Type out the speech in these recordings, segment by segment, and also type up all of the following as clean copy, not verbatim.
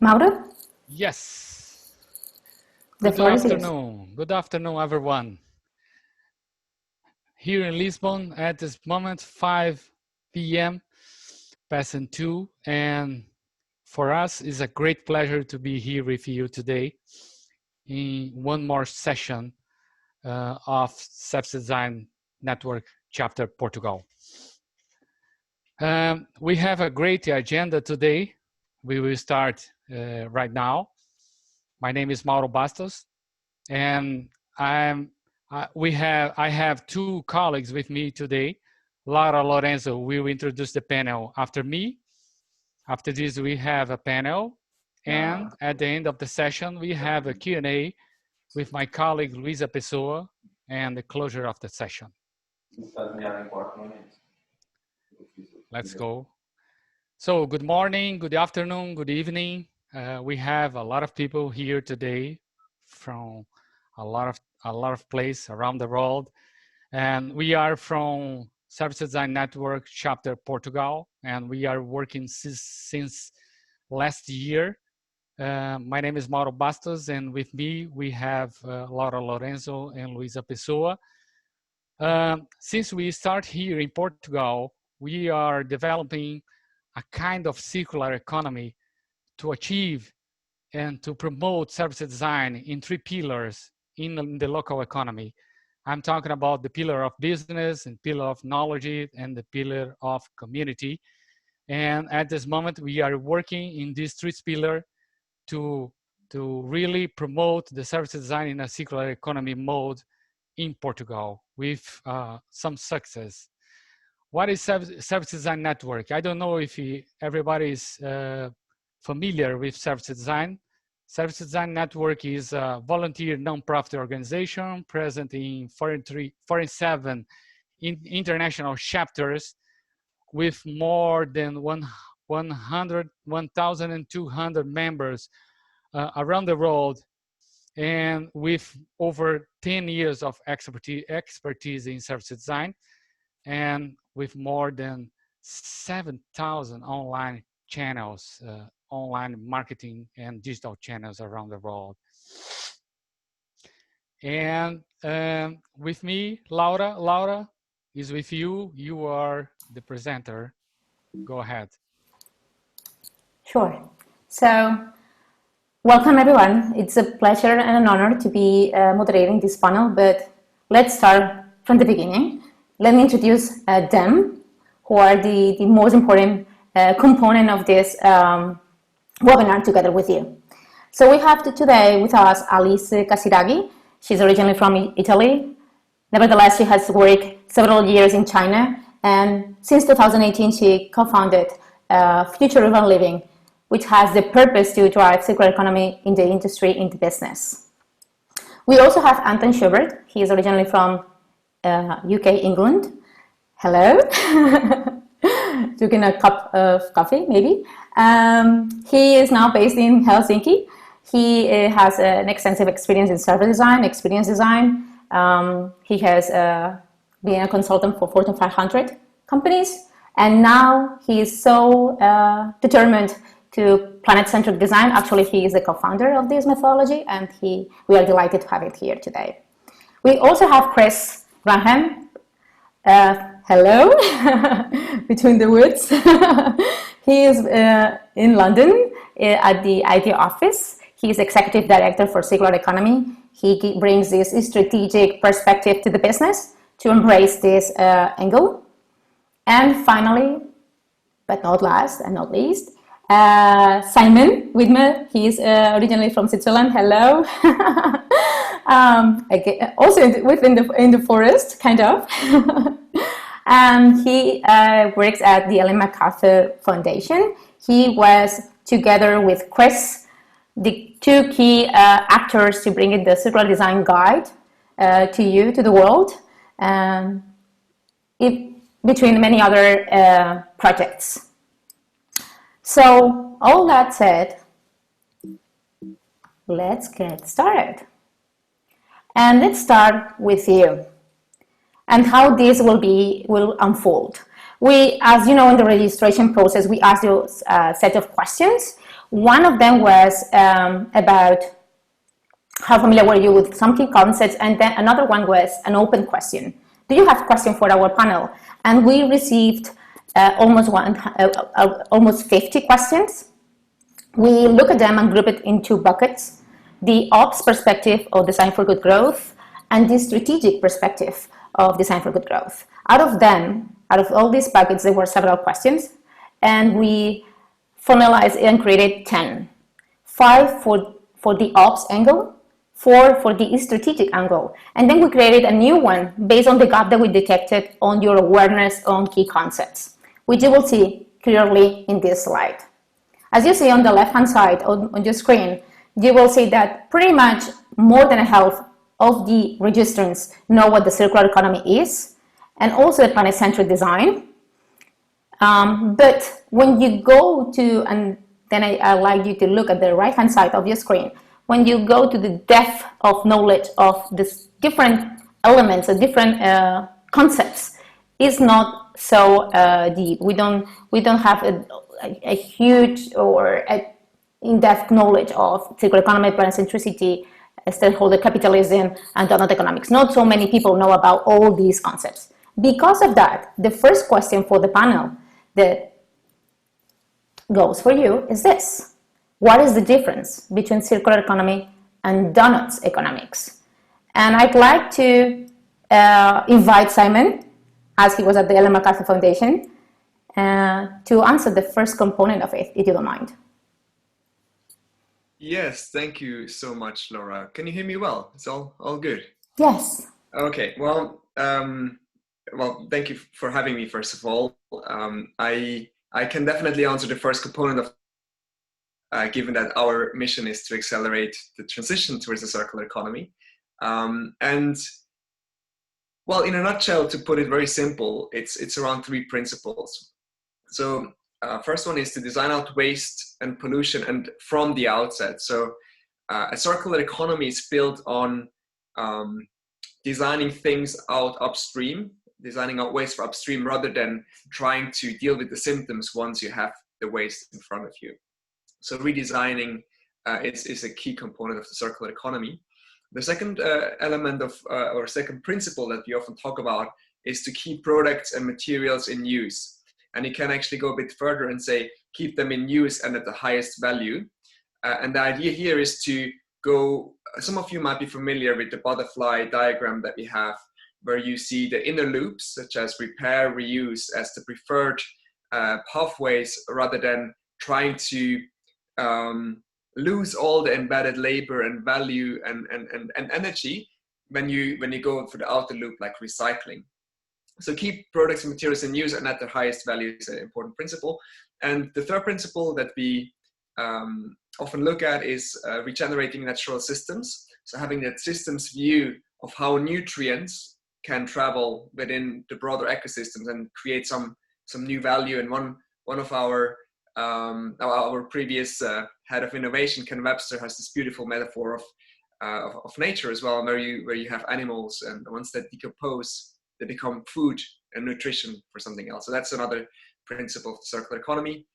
Mauro? Yes. The floor is yours. Good afternoon, everyone. Here in Lisbon at this moment, 5 p.m. passing 2, and for us it's a great pleasure to be here with you today in one more session of Service Design Network Chapter Portugal. We have a great agenda today. We will start right now. My name is Mauro Bastos, and I have two colleagues with me today. Laura Lorenzo will introduce the panel after me. After this, we have a panel, and at the end of the session, we have a Q&A with my colleague Luisa Pessoa and the closure of the session. Let's go. So good morning, good afternoon, good evening. We have a lot of people here today from a lot of places around the world, and we are from Service Design Network Chapter Portugal, and we are working since last year. My name is Mauro Bastos, and with me we have Laura Lorenzo and Luisa Pessoa. Since we start here in Portugal, we are developing a kind of circular economy to achieve and to promote service design in 3 pillars in the local economy. I'm talking about the pillar of business and pillar of knowledge and the pillar of community. And at this moment, we are working in these 3 pillars to really promote the service design in a circular economy mode in Portugal with some success. What is Service Design Network? I don't know if everybody is familiar with Service Design. Service Design Network is a volunteer nonprofit organization present in 47 international chapters with more than 1,200 members around the world, and with over 10 years of expertise in service design, and with more than 7,000 online channels, online marketing and digital channels around the world. And with me, Laura. Laura is with you. You are the presenter. Go ahead. Sure. So, welcome everyone. It's a pleasure and an honor to be moderating this panel, but let's start from the beginning. Let me introduce them, who are the most important component of this webinar together with you. So we have today with us Alice Casiraghi. She's originally from Italy. Nevertheless, she has worked several years in China, and since 2018, she co-founded Future Urban Living, which has the purpose to drive circular economy in the industry, in the business. We also have Anton Schubert. He is originally from UK, England. Hello. Drinking a cup of coffee, maybe. He is now based in Helsinki. He has an extensive experience in service design, experience design. He has been a consultant for Fortune 500 companies, and now he is so determined to planet-centric design. Actually, he is the co-founder of this methodology, and we are delighted to have it here today. We also have Chris Graham. Hello, between the woods. He is in London at the IT office. He is executive director for circular economy. He brings this strategic perspective to the business to embrace this angle. And finally, but not last and not least, Simon Whitmer. He is originally from Switzerland. Hello. Again, also in the forest, kind of. And he works at the Ellen MacArthur Foundation. He was, together with Chris, the 2 key actors to bring in the circular design guide to the world, between many other projects. So, all that said, let's get started. And let's start with you and how this will unfold. We, as you know, in the registration process, we asked you a set of questions. One of them was about how familiar were you with some key concepts, and then another one was an open question. Do you have questions for our panel? And we received almost 50 questions. We look at them and group it into buckets: the ops perspective of design for good growth and the strategic perspective of design for good growth. Out of all these buckets, there were several questions, and we finalized and created 10. 5 for the ops angle, 4 for the strategic angle. And then we created a new one based on the gap that we detected on your awareness on key concepts, which you will see clearly in this slide. As you see on the left-hand side on your screen, you will see that pretty much more than a half of the registrants know what the circular economy is, and also the planet-centric design. But when you go to, and then I like you to look at the right-hand side of your screen, when you go to the depth of knowledge of these different elements or different concepts, is not so deep. We don't have a huge or in-depth knowledge of circular economy, planet centricity, stakeholder capitalism, and Doughnut economics. Not so many people know about all these concepts. Because of that, the first question for the panel that goes for you is this: what is the difference between circular economy and Doughnut's economics? And I'd like to invite Simon, as he was at the Ellen MacArthur Foundation, to answer the first component of it, if you don't mind. Yes, thank you so much, Laura. Can you hear me well? It's all good? Yes. Okay, well, thank you for having me, first of all. I can definitely answer the first component of, given that our mission is to accelerate the transition towards a circular economy. And, well, in a nutshell, to put it very simple, it's around 3 principles. So, first one is to design out waste and pollution, and from the outset. So a circular economy is built on designing things out upstream, designing out waste for upstream, rather than trying to deal with the symptoms once you have the waste in front of you. So redesigning is a key component of the circular economy. The second element of, or second principle that we often talk about, is to keep products and materials in use. And you can actually go a bit further and say, keep them in use and at the highest value. And the idea here is to go, some of you might be familiar with the butterfly diagram that we have, where you see the inner loops, such as repair, reuse, as the preferred pathways, rather than trying to lose all the embedded labor and value and energy when you go for the outer loop, like recycling. So keep products and materials in use and at their highest value is an important principle. And the third principle that we often look at is regenerating natural systems. So having that systems view of how nutrients can travel within the broader ecosystems and create some new value. And one of our previous head of innovation, Ken Webster, has this beautiful metaphor of nature as well, where you have animals, and once they decompose, they become food and nutrition for something else. So that's another principle of the circular economy.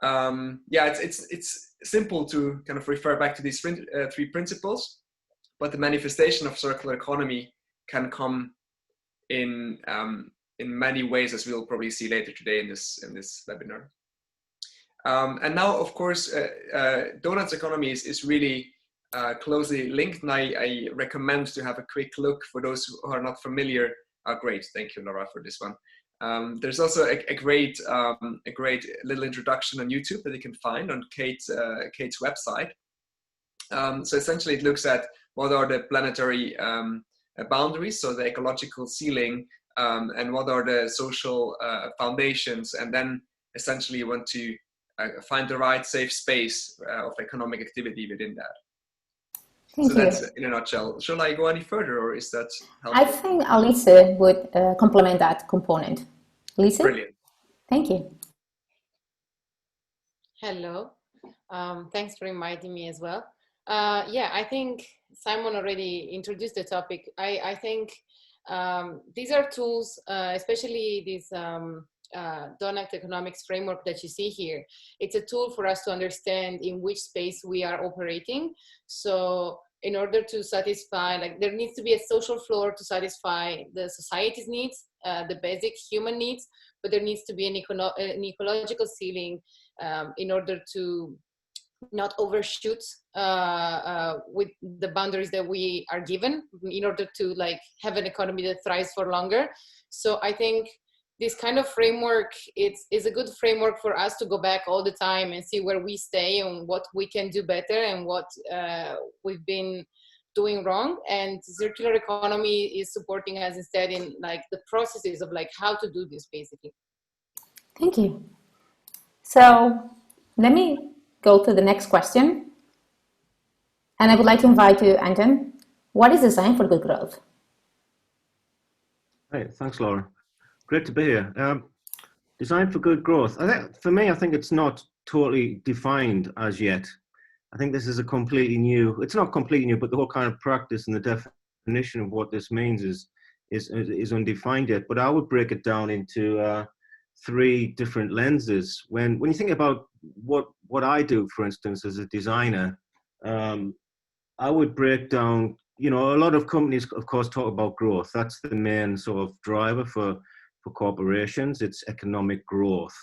It's simple to kind of refer back to these 3 principles, but the manifestation of circular economy can come in many ways, as we'll probably see later today in this webinar. And now, of course, Doughnut's economy is really closely linked, and I recommend to have a quick look for those who are not familiar. Great, thank you, Laura, for this one. There's also a great little introduction on YouTube that you can find on Kate's website. So essentially, it looks at what are the planetary boundaries, so the ecological ceiling, and what are the social foundations, and then essentially you want to find the right safe space of economic activity within that. Thank you. That's in a nutshell. Shall I go any further, or is that helpful? I think Alice would complement that component. Alice? Brilliant. Thank you. Hello. Thanks for inviting me as well. I think Simon already introduced the topic. I think these are tools, especially these Doughnut economics framework that you see here. It's a tool for us to understand in which space we are operating. So in order to satisfy, like there needs to be a social floor to satisfy the society's needs, the basic human needs, but there needs to be an ecological ceiling in order to not overshoot with the boundaries that we are given in order to like have an economy that thrives for longer. So I think this kind of framework is a good framework for us to go back all the time and see where we stay and what we can do better and what we've been doing wrong. And circular economy is supporting us instead in like the processes of like how to do this basically. Thank you. So let me go to the next question. And I would like to invite you, Anton. What is design for good growth? Hey, thanks, Laura. Great to be here. Design for good growth. I think it's not totally defined as yet. I think this is a completely new, it's not completely new, but the whole kind of practice and the definition of what this means is undefined yet. But I would break it down into 3 different lenses. When you think about what I do, for instance, as a designer, I would break down, a lot of companies, of course, talk about growth. That's the main sort of driver for corporations. It's economic growth.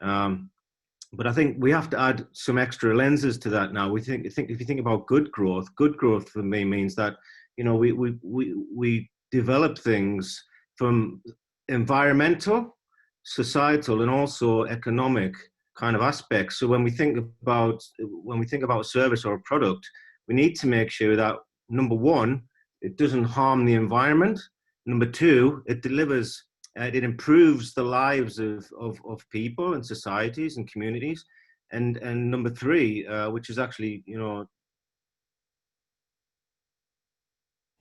But I think we have to add some extra lenses to that now. If you think about good growth for me means that, we develop things from environmental, societal, and also economic kind of aspects. So when we think about a service or a product, we need to make sure that, number 1, it doesn't harm the environment. Number 2, it delivers, it improves the lives of people and societies and communities. And number 3, which is actually, more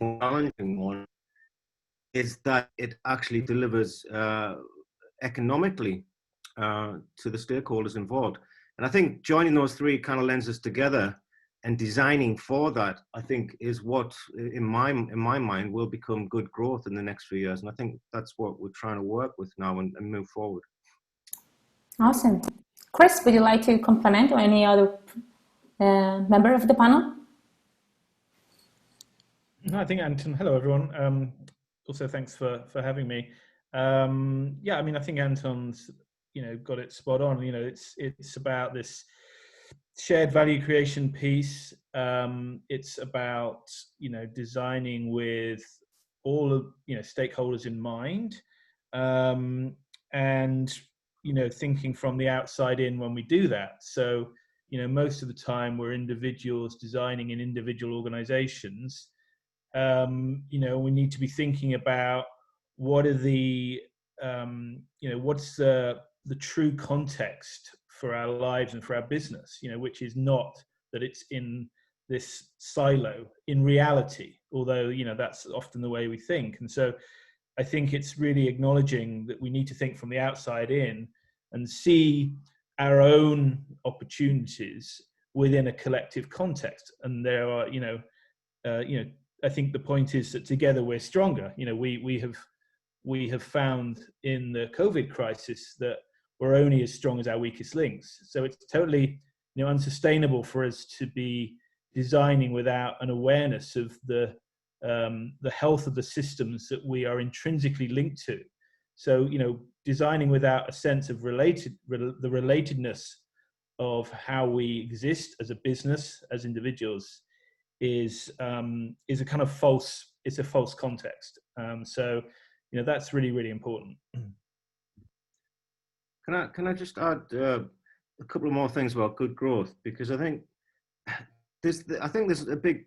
challenging one, is that it actually delivers economically to the stakeholders involved. And I think joining those 3 kind of lenses together and designing for that, I think, is what, in my mind, will become good growth in the next few years. And I think that's what we're trying to work with now and move forward. Awesome. Chris, would you like to comment or any other member of the panel? No, I think Anton, hello everyone. Also, thanks for having me. Yeah, I mean, I think Anton's, got it spot on. It's about this shared value creation piece. It's about, designing with all of, stakeholders in mind, and, thinking from the outside in when we do that. So, most of the time we're individuals designing in individual organizations. We need to be thinking about what are the, what's the true context for our lives and for our business, which is not that it's in this silo in reality, although, that's often the way we think. And so I think it's really acknowledging that we need to think from the outside in and see our own opportunities within a collective context. And there are, I think the point is that together we're stronger. We have found in the COVID crisis that we're only as strong as our weakest links. So it's totally, unsustainable for us to be designing without an awareness of the health of the systems that we are intrinsically linked to. So, designing without a sense of the relatedness of how we exist as a business, as individuals, is a kind of false context. So, that's really, really important. Can I just add a couple of more things about good growth? Because I think there's a big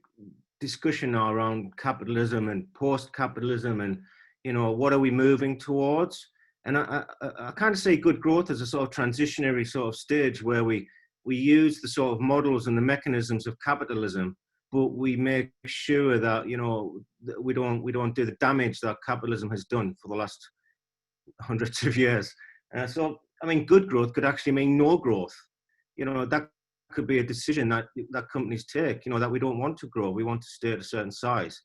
discussion now around capitalism and post-capitalism, and what are we moving towards? And I kind of see good growth as a sort of transitionary sort of stage where we use the sort of models and the mechanisms of capitalism, but we make sure that we don't do the damage that capitalism has done for the last hundreds of years. So I mean, good growth could actually mean no growth. That could be a decision that companies take. That we don't want to grow, we want to stay at a certain size.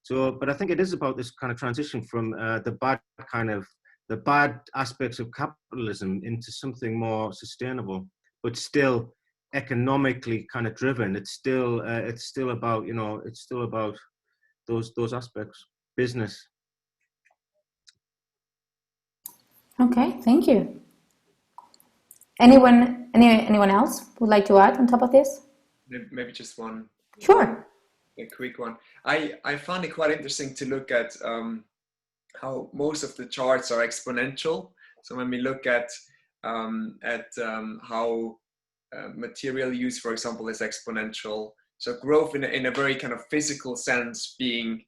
So, but I think it is about this kind of transition from the bad kind of the bad aspects of capitalism into something more sustainable, but still economically kind of driven. It's still about, you know, it's still about those aspects, business. Okay, thank you. Anyone else would like to add on top of this? Maybe just one. Sure. A quick one. I found it quite interesting to look at how most of the charts are exponential. So when we look at how material use, for example, is exponential. So growth in a very kind of physical sense being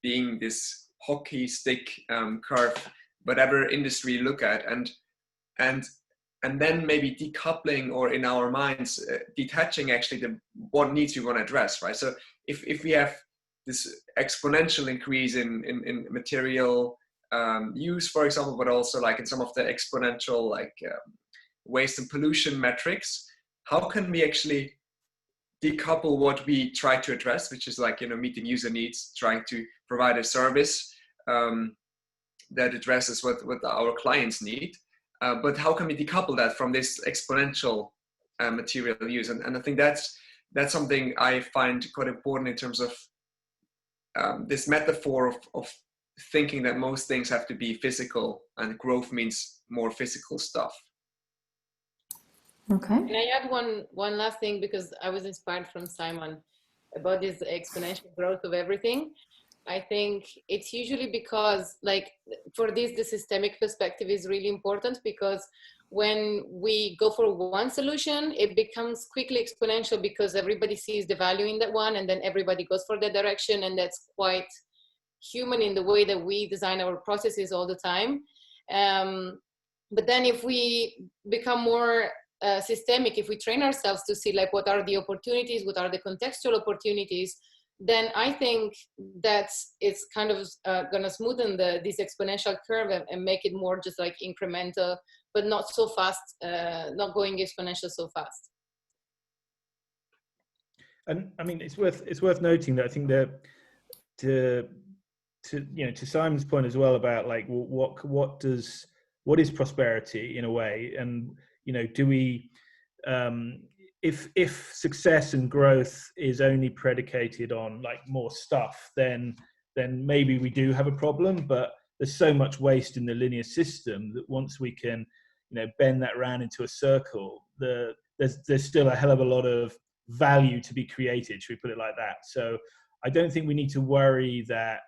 this hockey stick curve, whatever industry you look at, and then maybe decoupling, or in our minds, detaching actually what needs we want to address, right? So if we have this exponential increase in material use, for example, but also like in some of the exponential like waste and pollution metrics, how can we actually decouple what we try to address, which is like, you know, meeting user needs, trying to provide a service that addresses what our clients need. But how can we decouple that from this exponential material use? And I think that's something I find quite important in terms of this metaphor of thinking that most things have to be physical, and growth means more physical stuff. Okay. And I add one last thing, because I was inspired from Simon about this exponential growth of everything. I think it's usually because, like, for this, the systemic perspective is really important, because when we go for one solution, it becomes quickly exponential because everybody sees the value in that one, and then everybody goes for that direction. And that's quite human in the way that we design our processes all the time. But then if we become more systemic, if we train ourselves to see like what are the opportunities, what are the contextual opportunities, then I think that it's kind of going to smoothen this exponential curve and make it more just like incremental, but not so fast, not going exponential so fast. And I mean, it's worth noting that I think that to Simon's point as well about like what is prosperity in a way, and you know, do we if success and growth is only predicated on like more stuff, then maybe we do have a problem. But there's so much waste in the linear system that once we can, you know, bend that round into a circle, there's still a hell of a lot of value to be created, should we put it like that? So I don't think we need to worry that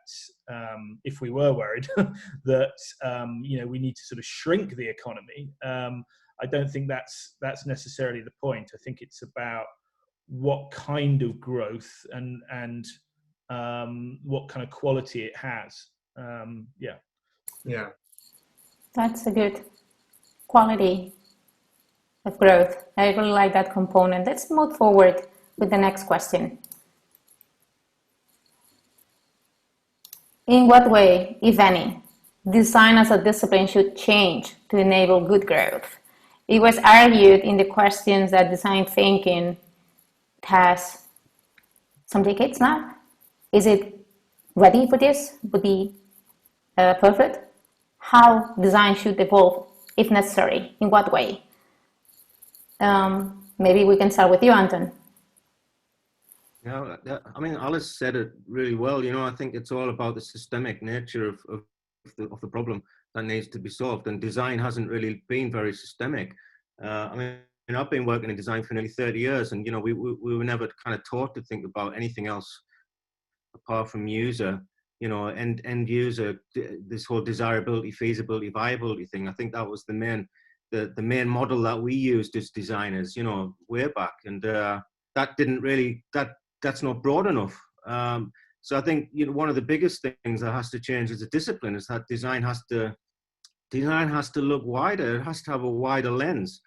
if we were worried that you know, we need to sort of shrink the economy. I don't think that's necessarily the point. I think it's about what kind of growth and what kind of quality it has. Yeah. That's a good quality of growth. I really like that component. Let's move forward with the next question. In what way, if any, design as a discipline should change to enable good growth? It was argued in the questions that design thinking has some decades now. Is it ready for this? Would be perfect? How design should evolve, if necessary? In what way? Maybe we can start with you, Anton. Yeah, I mean, Alice said it really well. You know, I think it's all about the systemic nature of the problem that needs to be solved, and design hasn't really been very systemic. I mean, I've been working in design for nearly 30 years, and you know, we were never kind of taught to think about anything else apart from user. You know, end user, this whole desirability, feasibility, viability thing. I think that was the main model that we used as designers, you know, way back, and that didn't really that's not broad enough. So I think, you know, one of the biggest things that has to change as a discipline is that design has to look wider. It has to have a wider lens,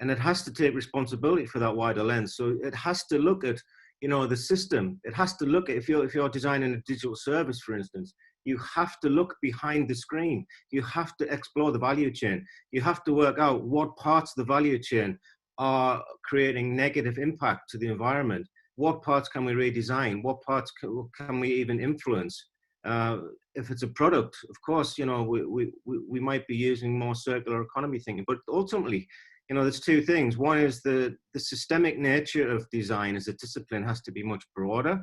and it has to take responsibility for that wider lens. So it has to look at, you know, the system. It has to look at, if you're designing a digital service, for instance, you have to look behind the screen. You have to explore the value chain. You have to work out what parts of the value chain are creating negative impact to the environment. What parts can we redesign? What parts can we even influence? If it's a product, of course, you know, we might be using more circular economy thinking, but ultimately, you know, there's two things. One is the systemic nature of design as a discipline has to be much broader,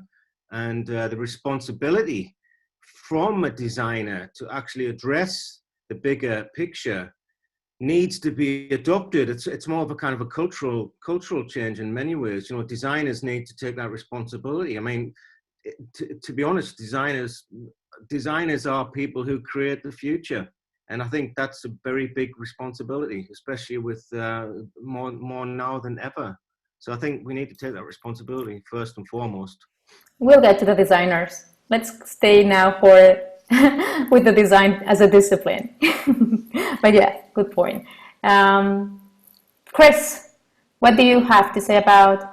and the responsibility from a designer to actually address the bigger picture needs to be adopted. It's more of a kind of a cultural change in many ways. You know, designers need to take that responsibility. I mean, to be honest, designers are people who create the future, and I think that's a very big responsibility, especially with more now than ever. So I think we need to take that responsibility first and foremost. We'll get to the designers. Let's stay now for with the design as a discipline. But yeah, good point. Chris, what do you have to say about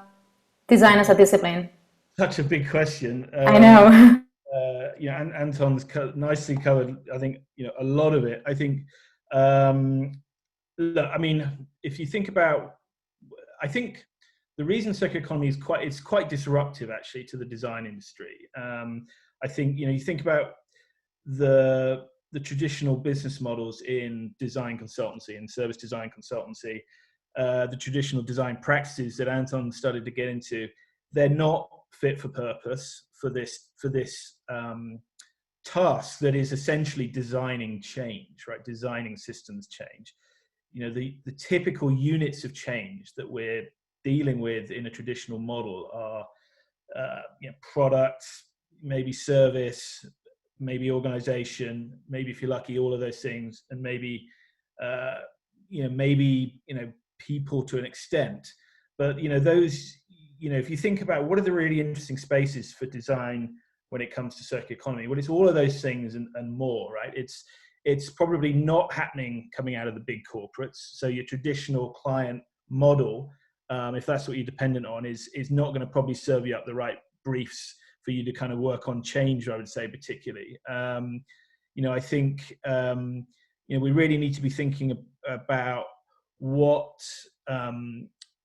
design as a discipline? Such a big question. I know. Yeah, and Anton's nicely covered, I think, you know, a lot of it. I think, look, I mean, if you think about, I think the reason circular economy is quite disruptive actually to the design industry. I think, you know, you think about the traditional business models in design consultancy and service design consultancy, the traditional design practices that Anton started to get into, they're not fit for purpose for this task that is essentially designing change, right? Designing systems change. You know, the typical units of change that we're dealing with in a traditional model are you know, products, maybe service, maybe organization, maybe if you're lucky, all of those things, and maybe people to an extent. But you know, those, you know, if you think about what are the really interesting spaces for design when it comes to circular economy, well, it's all of those things and more, right? It's probably not happening coming out of the big corporates. So your traditional client model, if that's what you're dependent on, is not going to probably serve you up the right briefs for you to kind of work on change, I would say, particularly. You know, I think, you know, we really need to be thinking about what,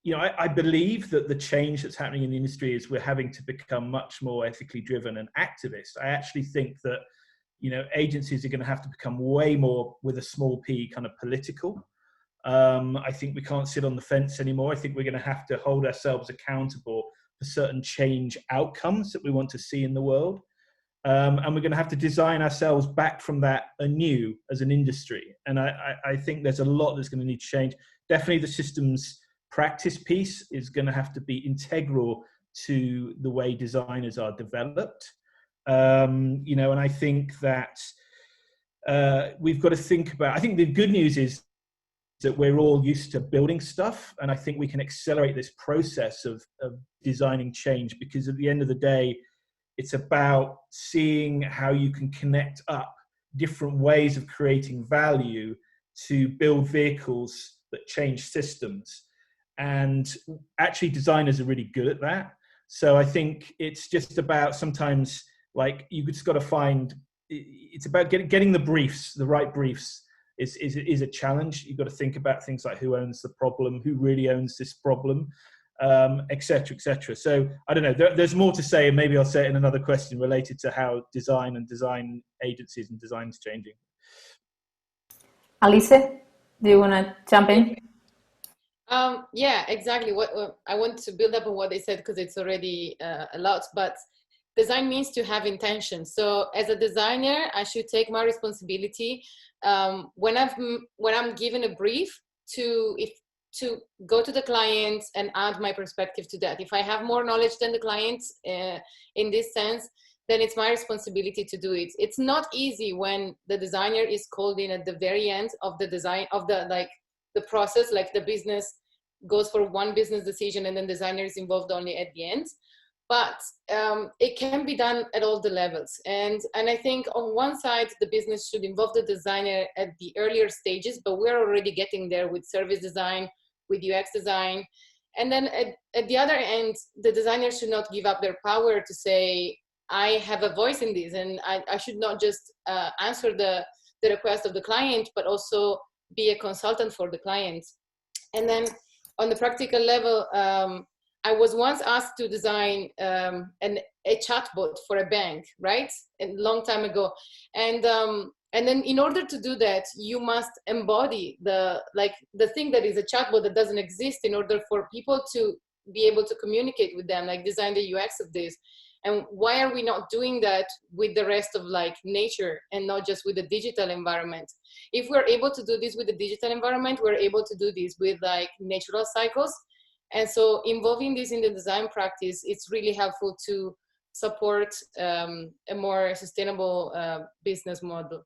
you know, I believe that the change that's happening in the industry is we're having to become much more ethically driven and activist. I actually think that, you know, agencies are going to have to become way more, with a small p, kind of political. I think we can't sit on the fence anymore. I think we're going to have to hold ourselves accountable for certain change outcomes that we want to see in the world. And we're going to have to design ourselves back from that anew as an industry. And I think there's a lot that's going to need to change. Definitely the systems practice piece is going to have to be integral to the way designers are developed. You know, and I think that we've got to think about, I think the good news is that we're all used to building stuff, and I think we can accelerate this process of designing change, because at the end of the day, it's about seeing how you can connect up different ways of creating value to build vehicles that change systems. And actually designers are really good at that. So I think it's just about sometimes, like, you just got to find, it's about getting the briefs, the right briefs is a challenge. You've got to think about things like who owns the problem, who really owns this problem, et cetera, et cetera. So I don't know, there's more to say, and maybe I'll say it in another question related to how design and design agencies and design is changing. Alice, do you want to jump in? Yeah, exactly. What I want to build up on what they said, because it's already a lot, but design means to have intention. So as a designer, I should take my responsibility when I'm given a brief to go to the client and add my perspective to that. If I have more knowledge than the client in this sense, then it's my responsibility to do it. It's not easy when the designer is called in at the very end of the design of the process, like the business goes for one business decision and then designer is involved only at the end. But it can be done at all the levels. And I think on one side, the business should involve the designer at the earlier stages, but we're already getting there with service design, with UX design. And then at the other end, the designer should not give up their power to say, I have a voice in this, and I should not just answer the request of the client, but also be a consultant for the client. And then on the practical level, I was once asked to design a chatbot for a bank, right? A long time ago. And then in order to do that, you must embody the thing that is a chatbot that doesn't exist in order for people to be able to communicate with them, like design the UX of this. And why are we not doing that with the rest of like nature and not just with the digital environment? If we're able to do this with the digital environment, we're able to do this with like natural cycles. And so involving this in the design practice, it's really helpful to support a more sustainable business model.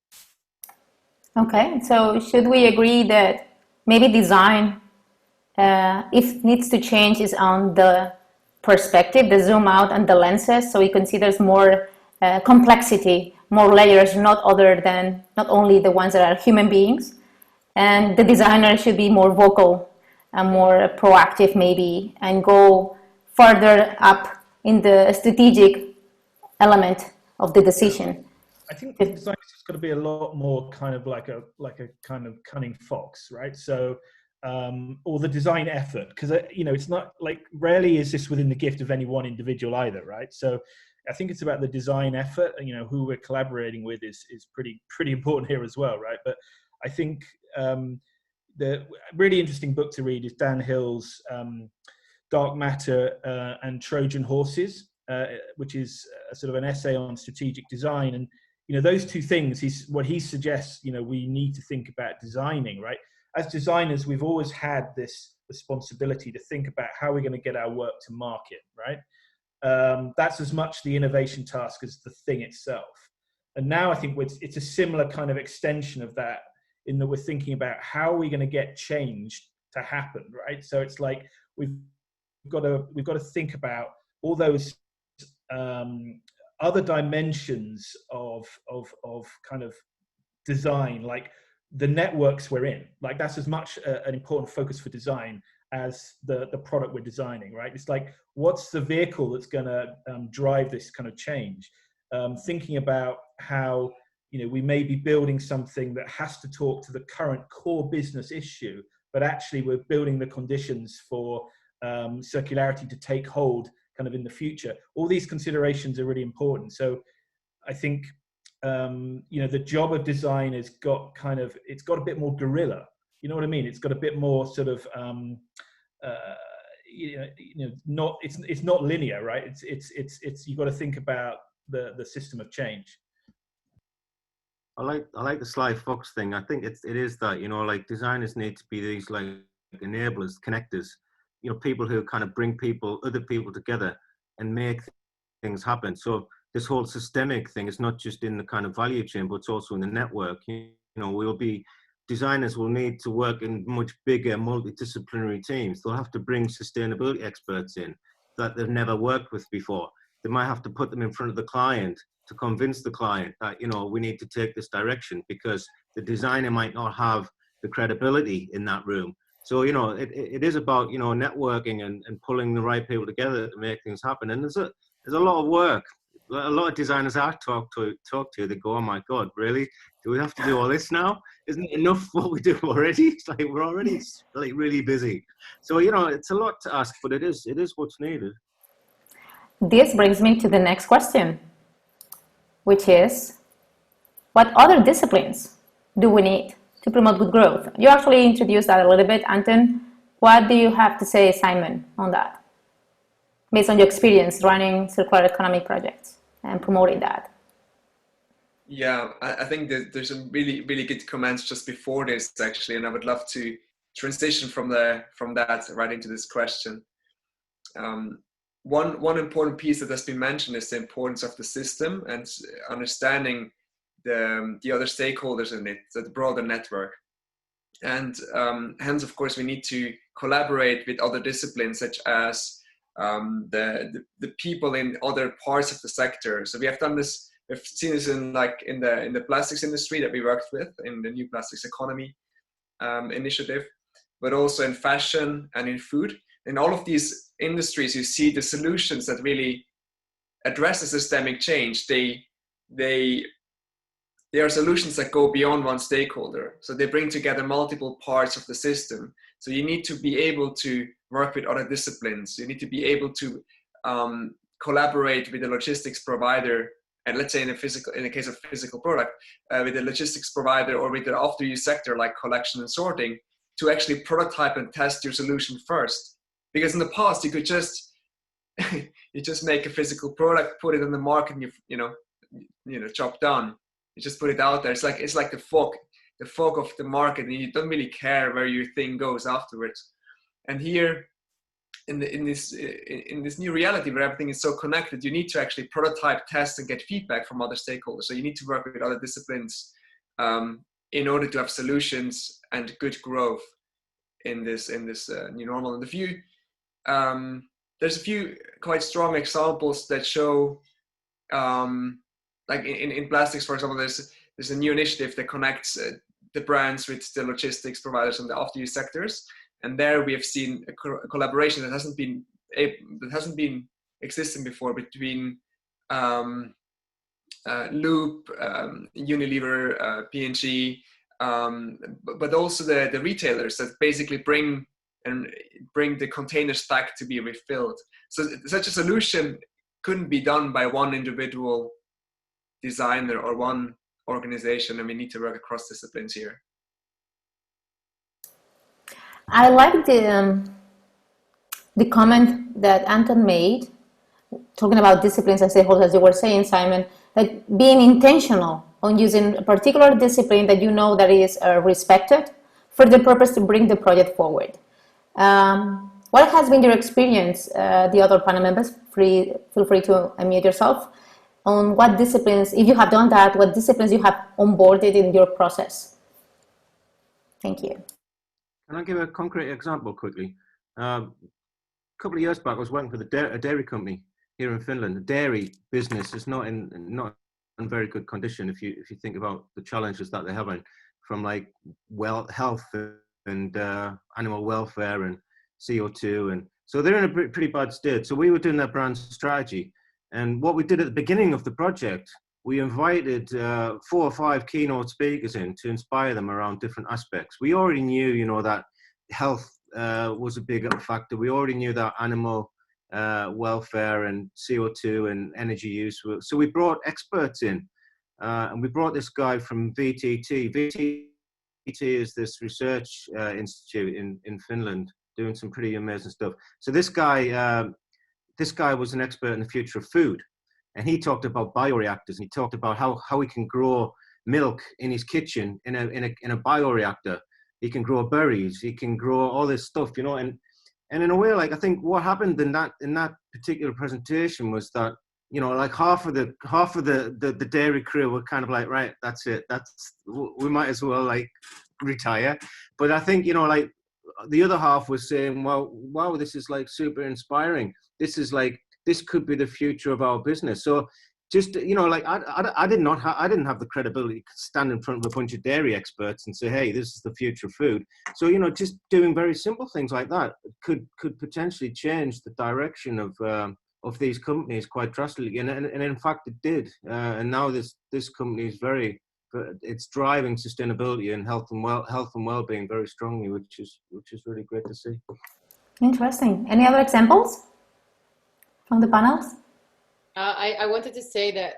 Okay, so should we agree that maybe design, if needs to change, is on the perspective, the zoom out and the lenses, so it considers more complexity, more layers, not only the ones that are human beings, and the designer should be more vocal and more proactive maybe, and go further up in the strategic element of the decision. I think the design is got to be a lot more kind of like a kind of cunning fox, right? So, or the design effort, because it's not like, rarely is this within the gift of any one individual either, right? So, I think it's about the design effort. Who we're collaborating with is pretty important here as well, right? But I think the really interesting book to read is Dan Hill's Dark Matter and Trojan Horses, which is sort of an essay on strategic design. And those two things, what he suggests, we need to think about designing, right? As designers, we've always had this responsibility to think about how we're going to get our work to market, right? That's as much the innovation task as the thing itself. And now I think it's a similar kind of extension of that, in that we're thinking about how are we going to get change to happen, right? So it's like we've got to think about all those other dimensions of kind of design, like the networks we're in. Like that's as much an important focus for design as the product we're designing, right? It's like, what's the vehicle that's going to drive this kind of change? Thinking about how we may be building something that has to talk to the current core business issue, but actually we're building the conditions for circularity to take hold kind of in the future. All these considerations are really important. So I think the job of design has got it's got a bit more guerrilla. You know what I mean? It's got a bit more sort of it's not linear, right? It's you've got to think about the system of change. I like the Sly Fox thing. I think it is that, like designers need to be these like enablers, connectors, people who kind of bring other people together and make things happen. So this whole systemic thing is not just in the kind of value chain, but it's also in the network. Designers will need to work in much bigger multidisciplinary teams. They'll have to bring sustainability experts in that they've never worked with before. They might have to put them in front of the client to convince the client that, we need to take this direction, because the designer might not have the credibility in that room. So, it is about, networking and pulling the right people together to make things happen. And there's a lot of work. A lot of designers I talk to, they go, oh my God, really? Do we have to do all this now? Isn't it enough what we do already? It's like, we're already like really busy. So, it's a lot to ask, but it is what's needed. This brings me to the next question, which is, what other disciplines do we need to promote good growth? You actually introduced that a little bit, Anton. What do you have to say, Simon, on that, based on your experience running circular economy projects and promoting that? Yeah, I think that there's some really, really good comments just before this, actually, and I would love to transition from that right into this question. One important piece that has been mentioned is the importance of the system and understanding the other stakeholders in it, the broader network. And hence, of course, we need to collaborate with other disciplines, such as the people in other parts of the sector. So we have done this, we've seen this in the plastics industry that we worked with in the New Plastics Economy initiative, but also in fashion and in food. In all of these industries, you see the solutions that really address the systemic change. They are solutions that go beyond one stakeholder. So they bring together multiple parts of the system. So you need to be able to work with other disciplines. You need to be able to collaborate with the logistics provider, and let's say in the case of physical product, with the logistics provider or with the after-use sector like collection and sorting, to actually prototype and test your solution first. Because in the past you could just you just make a physical product, put it on the market, and you know job done. You just put it out there. It's like the fog of the market, and you don't really care where your thing goes afterwards. And here, in this new reality where everything is so connected, you need to actually prototype, test, and get feedback from other stakeholders. So you need to work with other disciplines in order to have solutions and good growth in this new normal. And there's a few quite strong examples that show, like in plastics, for example, there's a new initiative that connects the brands with the logistics providers and the after-use sectors. And there we have seen a collaboration that hasn't been existing before between Loop, Unilever, P&G, but also the retailers that basically bring the containers back to be refilled. So such a solution couldn't be done by one individual designer or one organization, and we need to work across disciplines here. I like the comment that Anton made, talking about disciplines and stakeholders, as you were saying, Simon, that being intentional on using a particular discipline that you know that is respected for the purpose to bring the project forward. What has been your experience, the other panel members? Feel free to unmute yourself, on what disciplines, if you have done that, what disciplines you have onboarded in your process. Thank you. Can I give a concrete example quickly? A couple of years back, I was working for a dairy company here in Finland. The dairy business is not in very good condition if you think about the challenges that they're having, from like health and animal welfare and CO2, and so they're in a pretty bad state. So we were doing their brand strategy, and what we did at the beginning of the project, we invited 4 or 5 keynote speakers in to inspire them around different aspects. We already knew, that health was a big factor. We already knew that animal welfare and CO2 and energy use. So we brought experts in, and we brought this guy from VTT. VTT is this research institute in Finland, doing some pretty amazing stuff. So this guy was an expert in the future of food. And he talked about bioreactors, and he talked about how he can grow milk in his kitchen in a bioreactor. He can grow berries, he can grow all this stuff, and in a way, like, I think what happened in that particular presentation was that, like half of the dairy crew were kind of like, right, that's it, we might as well like retire. But I think, like the other half was saying, well, wow, this is like super inspiring. This could be the future of our business. So just, like I didn't have the credibility to stand in front of a bunch of dairy experts and say, hey, this is the future of food. So, just doing very simple things like that could potentially change the direction of these companies quite drastically. And in fact, it did. And now this company is it's driving sustainability and health and well-being very strongly, which is really great to see. Interesting. Any other examples from the panels? I wanted to say that,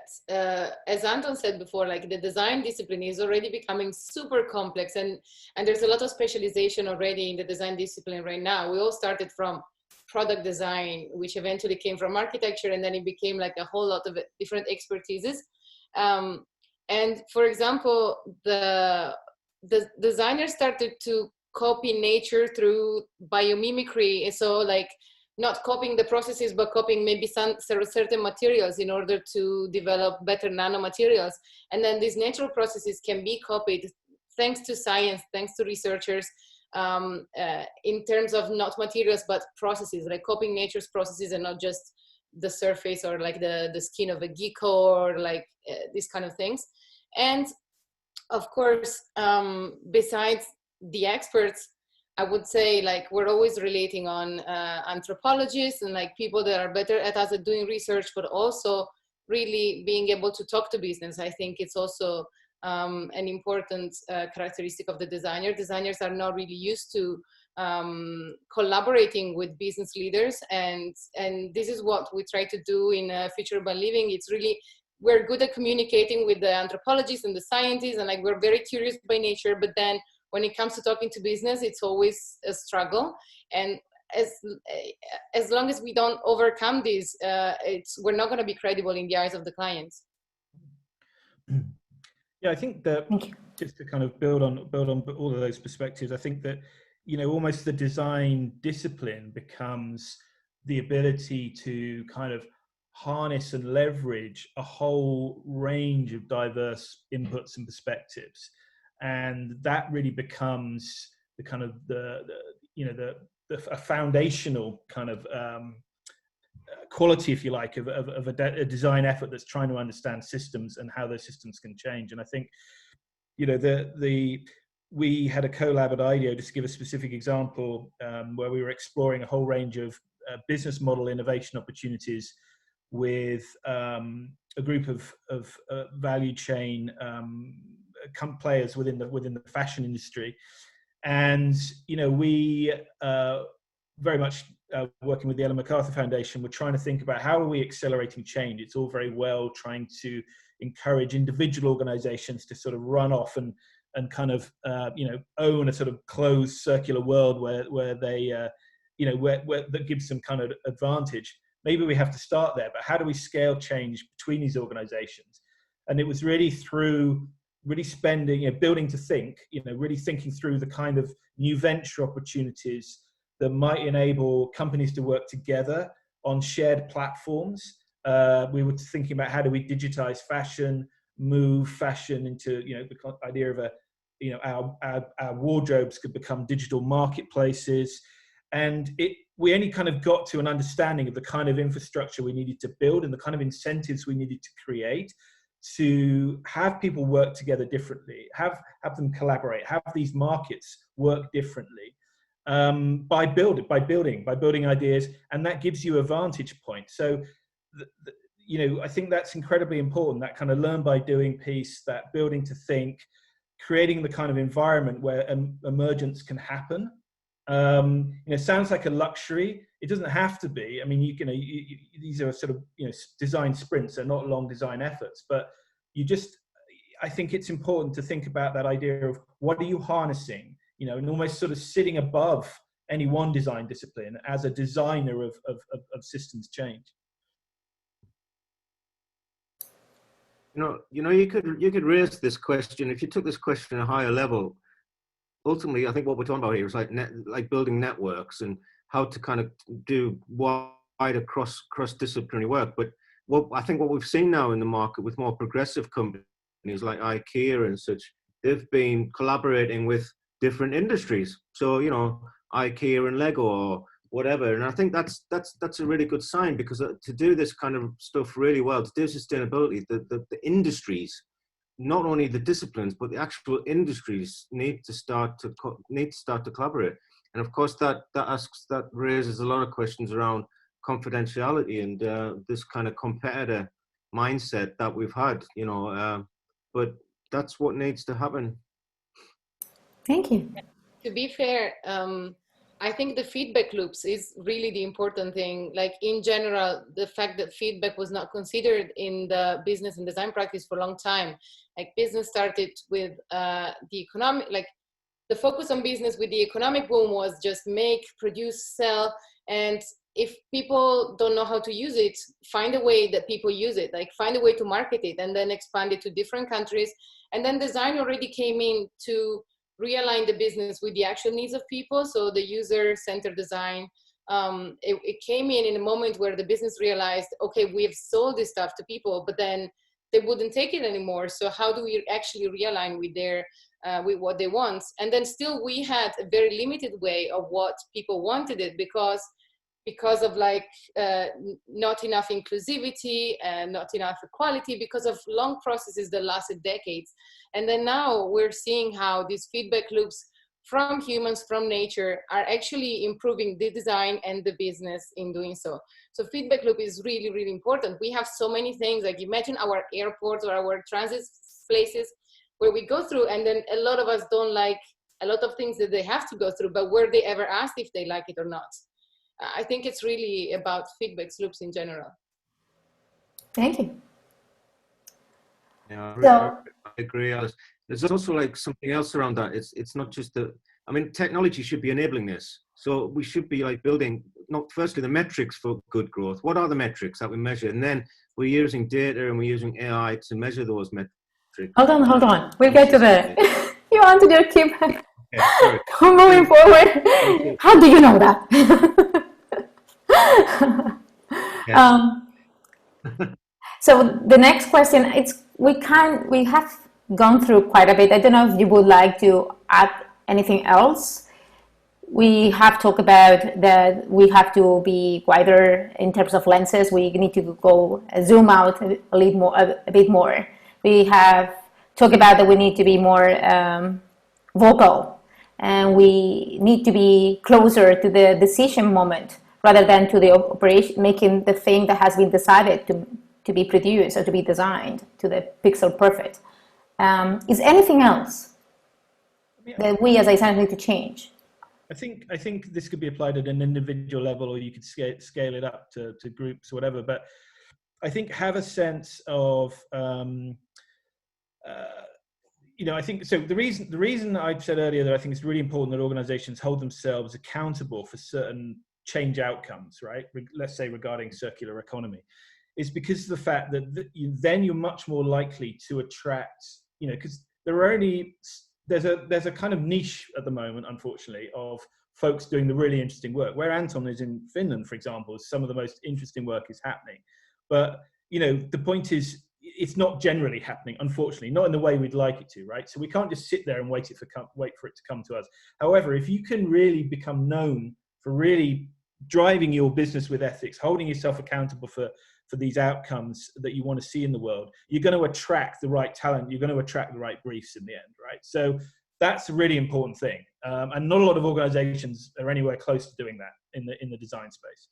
as Anton said before, like the design discipline is already becoming super complex, and there's a lot of specialization already in the design discipline right now. We all started from product design, which eventually came from architecture, and then it became like a whole lot of different expertises. And for example, the designers started to copy nature through biomimicry. So like, not copying the processes, but copying maybe certain materials in order to develop better nanomaterials. And then these natural processes can be copied thanks to science, thanks to researchers, in terms of not materials, but processes, like copying nature's processes and not just the surface or like the skin of a gecko or like these kind of things. And of course, besides the experts, I would say like we're always relating on anthropologists and like people that are better at us at doing research, but also really being able to talk to business. I think it's also an important characteristic of the designer. Designers are not really used to collaborating with business leaders, and this is what we try to do in Future Urban Living. It's really, we're good at communicating with the anthropologists and the scientists, and like we're very curious by nature, but then when it comes to talking to business, it's always a struggle. And as long as we don't overcome this, we're not going to be credible in the eyes of the clients. Yeah, I think that just to kind of build on all of those perspectives, I think that, you know, almost the design discipline becomes the ability to kind of harness and leverage a whole range of diverse inputs and perspectives, and that really becomes the kind of a foundational kind of quality, if you like, of a design effort that's trying to understand systems and how those systems can change. And I think, you know, we had a collab at IDEO, just to give a specific example, where we were exploring a whole range of business model innovation opportunities with a group of value chain players within the fashion industry. And, you know, we very much working with the Ellen MacArthur Foundation, we're trying to think about how are we accelerating change. It's all very well trying to encourage individual organizations to sort of run off and kind of own a sort of closed circular world where they where that gives them kind of advantage. Maybe we have to start there, but how do we scale change between these organizations? And it was really through spending, building to think, really thinking through the kind of new venture opportunities that might enable companies to work together on shared platforms. We were thinking about how do we digitize fashion, move fashion into, the idea of our wardrobes could become digital marketplaces. And we only kind of got to an understanding of the kind of infrastructure we needed to build and the kind of incentives we needed to create to have people work together differently, have them collaborate, have these markets work differently, by building ideas, and that gives you a vantage point. So, I think that's incredibly important, that kind of learn by doing piece, that building to think, creating the kind of environment where emergence can happen. Sounds like a luxury. It doesn't have to be. I mean, these are sort of, design sprints. They're not long design efforts, but I think it's important to think about that idea of what are you harnessing, and almost sort of sitting above any one design discipline as a designer of systems change. You could raise this question if you took this question at a higher level. Ultimately, I think what we're talking about here is like building networks and how to kind of do wider cross-disciplinary work. But I think what we've seen now in the market with more progressive companies like IKEA and such, they've been collaborating with different industries. So, IKEA and Lego or whatever. And I think that's a really good sign, because to do this kind of stuff really well, to do sustainability, the industries, not only the disciplines, but the actual industries need to start to collaborate. And of course, that raises a lot of questions around confidentiality and this kind of competitor mindset that we've had, but that's what needs to happen. Thank you. To be fair, I think the feedback loops is really the important thing. Like in general, the fact that feedback was not considered in the business and design practice for a long time. Like business started with the economic, like the focus on business with the economic boom was just make, produce, sell. And if people don't know how to use it, find a way that people use it, like find a way to market it and then expand it to different countries. And then design already came in to realign the business with the actual needs of people. So the user-centered design, it came in a moment where the business realized, okay, we've sold this stuff to people, but then they wouldn't take it anymore. So how do we actually realign with with what they want? And then still we had a very limited way of what people wanted it because of not enough inclusivity and not enough equality, because of long processes that lasted decades. And then now we're seeing how these feedback loops from humans, from nature, are actually improving the design and the business in doing so. So feedback loop is really, really important. We have so many things, like imagine our airports or our transit places where we go through, and then a lot of us don't like a lot of things that they have to go through, but were they ever asked if they like it or not? I think it's really about feedback loops in general. Thank you. Yeah, So, I agree, Alice. There's also like something else around that. It's not just the, I mean, technology should be enabling this. So we should be like building, not firstly the metrics for good growth. What are the metrics that we measure? And then we're using data and we're using AI to measure those metrics. hold on. We'll get to the, you wanted your keep Okay, sorry. moving forward. How do you know that? So the next question, we have gone through quite a bit. I don't know if you would like to add anything else. We have talked about that we have to be wider in terms of lenses. We need to go zoom out a bit more. We have talked about that we need to be more vocal, and we need to be closer to the decision moment rather than to the operation, making the thing that has been decided to be produced or to be designed to the pixel perfect. Is anything else that we as designers need to change? I think this could be applied at an individual level, or you could scale it up to groups or whatever. But I think have a sense of, I think so. The reason I said earlier that I think it's really important that organizations hold themselves accountable for certain change outcomes, right? Let's say regarding circular economy, is because of the fact that then you're much more likely to attract, because there's a kind of niche at the moment, unfortunately, of folks doing the really interesting work. Where Anton is in Finland, for example, some of the most interesting work is happening. But, the point is, it's not generally happening, unfortunately, not in the way we'd like it to, right? So we can't just sit there and wait for it to come to us. However, if you can really become known for really driving your business with ethics, holding yourself accountable for these outcomes that you want to see in the world, you're going to attract the right talent, you're going to attract the right briefs in the end, right? So that's a really important thing. And not a lot of organizations are anywhere close to doing that in the design space.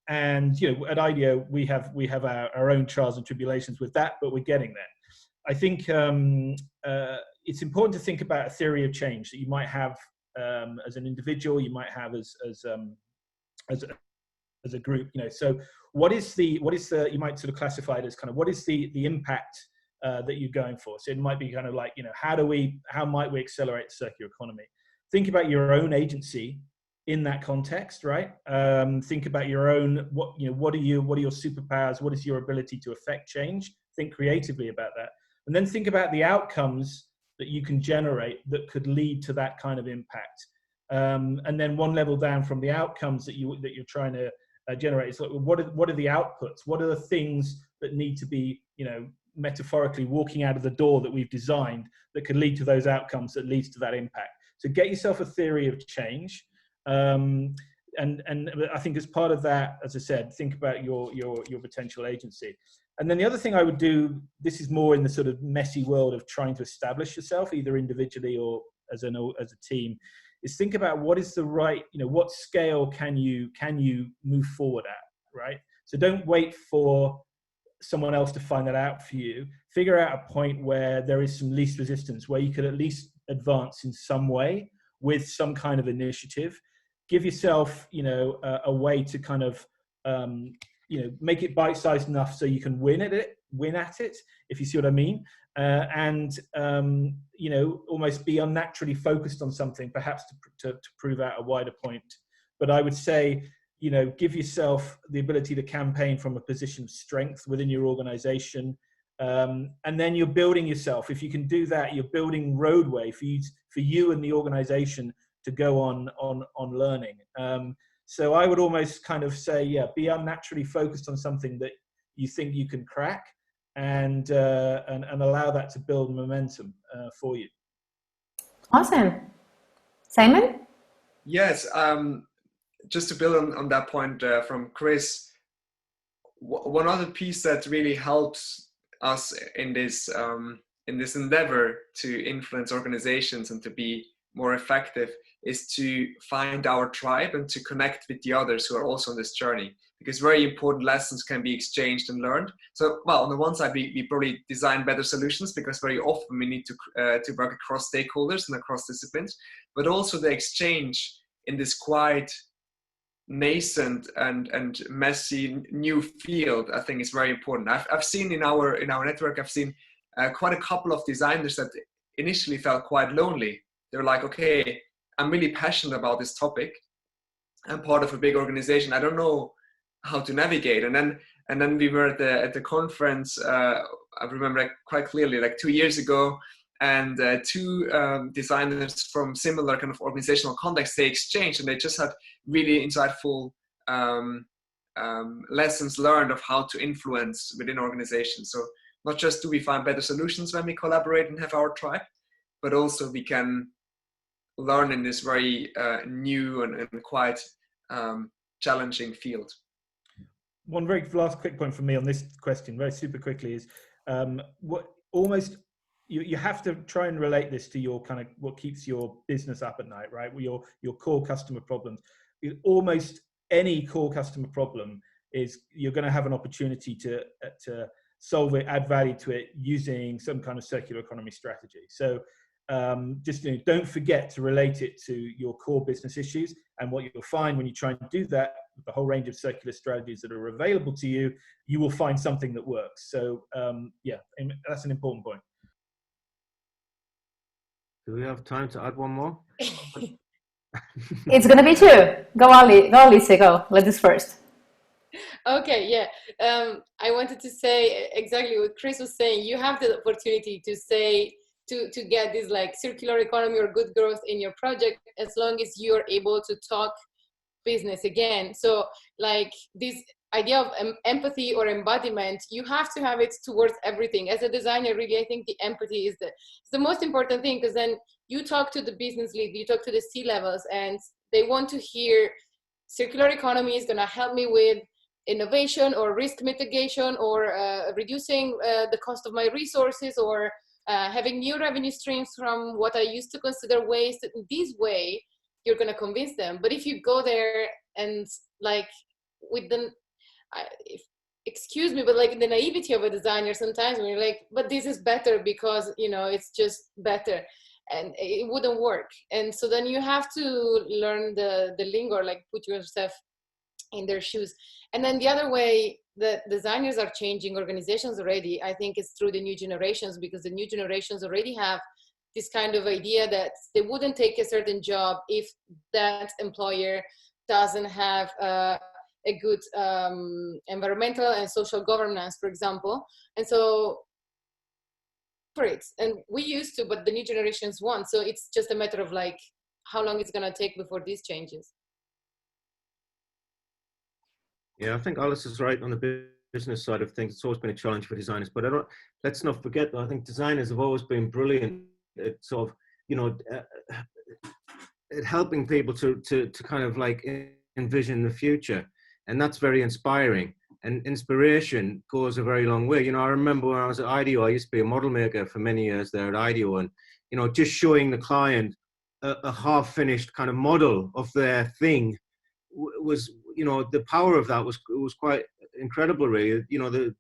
And at IDEO, we have our own trials and tribulations with that, but we're getting there. I think it's important to think about a theory of change that you might have as an individual, you might have as a group. So what is the you might sort of classify it as kind of what is the impact that you're going for? So it might be kind of like, how might we accelerate the circular economy? Think about your own agency in that context, right? Think about your own, what are your superpowers? What is your ability to affect change? Think creatively about that. And then think about the outcomes that you can generate that could lead to that kind of impact. And then one level down from the outcomes that you're trying to generate is like, what are the outputs? What are the things that need to be, metaphorically walking out of the door that we've designed that could lead to those outcomes that leads to that impact? So get yourself a theory of change. And I think as part of that, as I said, think about your potential agency. And then the other thing I would do, this is more in the sort of messy world of trying to establish yourself, either individually or as a team, is think about what is the right, what scale can you move forward at, right? So don't wait for someone else to find that out for you. Figure out a point where there is some least resistance, where you could at least advance in some way with some kind of initiative. Give yourself, a way to kind of, make it bite-sized enough so you can win at it, if you see what I mean. And almost be unnaturally focused on something, perhaps to prove out a wider point. But I would say, give yourself the ability to campaign from a position of strength within your organization. And then you're building yourself. If you can do that, you're building roadway for you and the organization to go on learning. So I would almost kind of say, be unnaturally focused on something that you think you can crack, and allow that to build momentum for you. Awesome. Simon? Yes, just to build on that point from Chris, one other piece that really helps us in this endeavor to influence organizations and to be more effective is to find our tribe and to connect with the others who are also on this journey. because very important lessons can be exchanged and learned. So, well, on the one side, we probably design better solutions because very often we need to work across stakeholders and across disciplines, but also the exchange in this quite nascent and messy new field, I think is very important. I've seen in our network, I've seen quite a couple of designers that initially felt quite lonely. They were like, okay, I'm really passionate about this topic. I'm part of a big organization. I don't know how to navigate. And then we were at the conference. I remember quite clearly, like 2 years ago, and two designers from similar kind of organizational contexts, they exchanged, and they just had really insightful lessons learned of how to influence within organizations. So not just do we find better solutions when we collaborate and have our tribe, but also we can learn in this very new and quite challenging field. One very last quick point from me on this question, very super quickly, is you have to try and relate this to your kind of what keeps your business up at night, right? Your core customer problems. Almost any core customer problem is you're going to have an opportunity to solve it, add value to it using some kind of circular economy strategy. So just don't forget to relate it to your core business issues, and what you'll find when you try and do that with the whole range of circular strategies that are available to you, you will find something that works. So yeah, that's an important point. Do we have time to add one more? It's gonna be two. Go, Ali. Go, Lisa. Go. Let's do first. Okay, yeah. I wanted to say exactly what Chris was saying. You have the opportunity to say to get this like circular economy or good growth in your project, as long as you're able to talk business again. So like this idea of empathy or embodiment, you have to have it towards everything. As a designer, really, I think the empathy is the most important thing, because then you talk to the business lead, you talk to the C-levels, and they want to hear circular economy is going to help me with innovation or risk mitigation or reducing the cost of my resources, or having new revenue streams from what I used to consider waste. In this way, you're going to convince them. But if you go there and like with the excuse me, but like the naivety of a designer, sometimes when you're like, but this is better because, you know, it's just better, and it wouldn't work. And so then you have to learn the lingo, like put yourself in their shoes. And then the other way that designers are changing organizations already, I think, is through the new generations, because the new generations already have this kind of idea that they wouldn't take a certain job if that employer doesn't have a good environmental and social governance, for example. And so for it, and we used to, but the new generations won't. So it's just a matter of like how long it's going to take before this changes. Yeah, I think Alice is right on the business side of things. It's always been a challenge for designers, but let's not forget that I think designers have always been brilliant at sort of, you know, at helping people to kind of like envision the future. And that's very inspiring. And inspiration goes a very long way. You know, I remember when I was at IDEO, I used to be a model maker for many years there at IDEO, and, you know, just showing the client a half-finished kind of model of their thing was, you know, the power of that was quite incredible, really. You know, the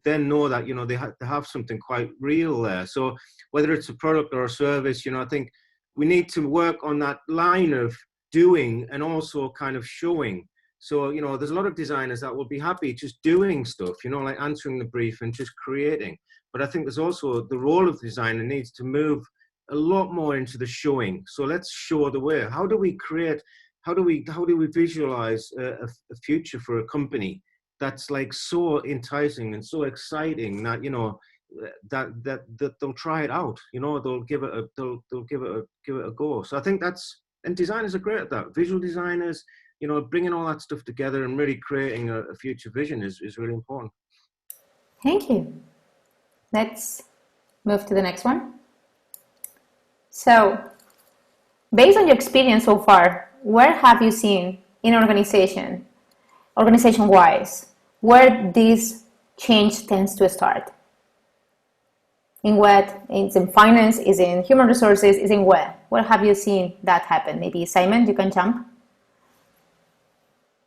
then know that, you know, they have something quite real there. So whether it's a product or a service, you know, I think we need to work on that line of doing and also kind of showing. So, you know, there's a lot of designers that will be happy just doing stuff, you know, like answering the brief and just creating. But I think there's also the role of the designer needs to move a lot more into the showing. So let's show the way. How do we create, how do we visualize a future for a company that's like so enticing and so exciting that, you know, that they'll try it out, you know, they'll give it a go. So I think and designers are great at that. Visual designers, you know, bringing all that stuff together and really creating a future vision is really important. Thank you. Let's move to the next one. So, based on your experience so far, where have you seen in organization-wise, where this change tends to start? In what? It's in finance, is in human resources, is in where? Where have you seen that happen? Maybe Simon, you can jump.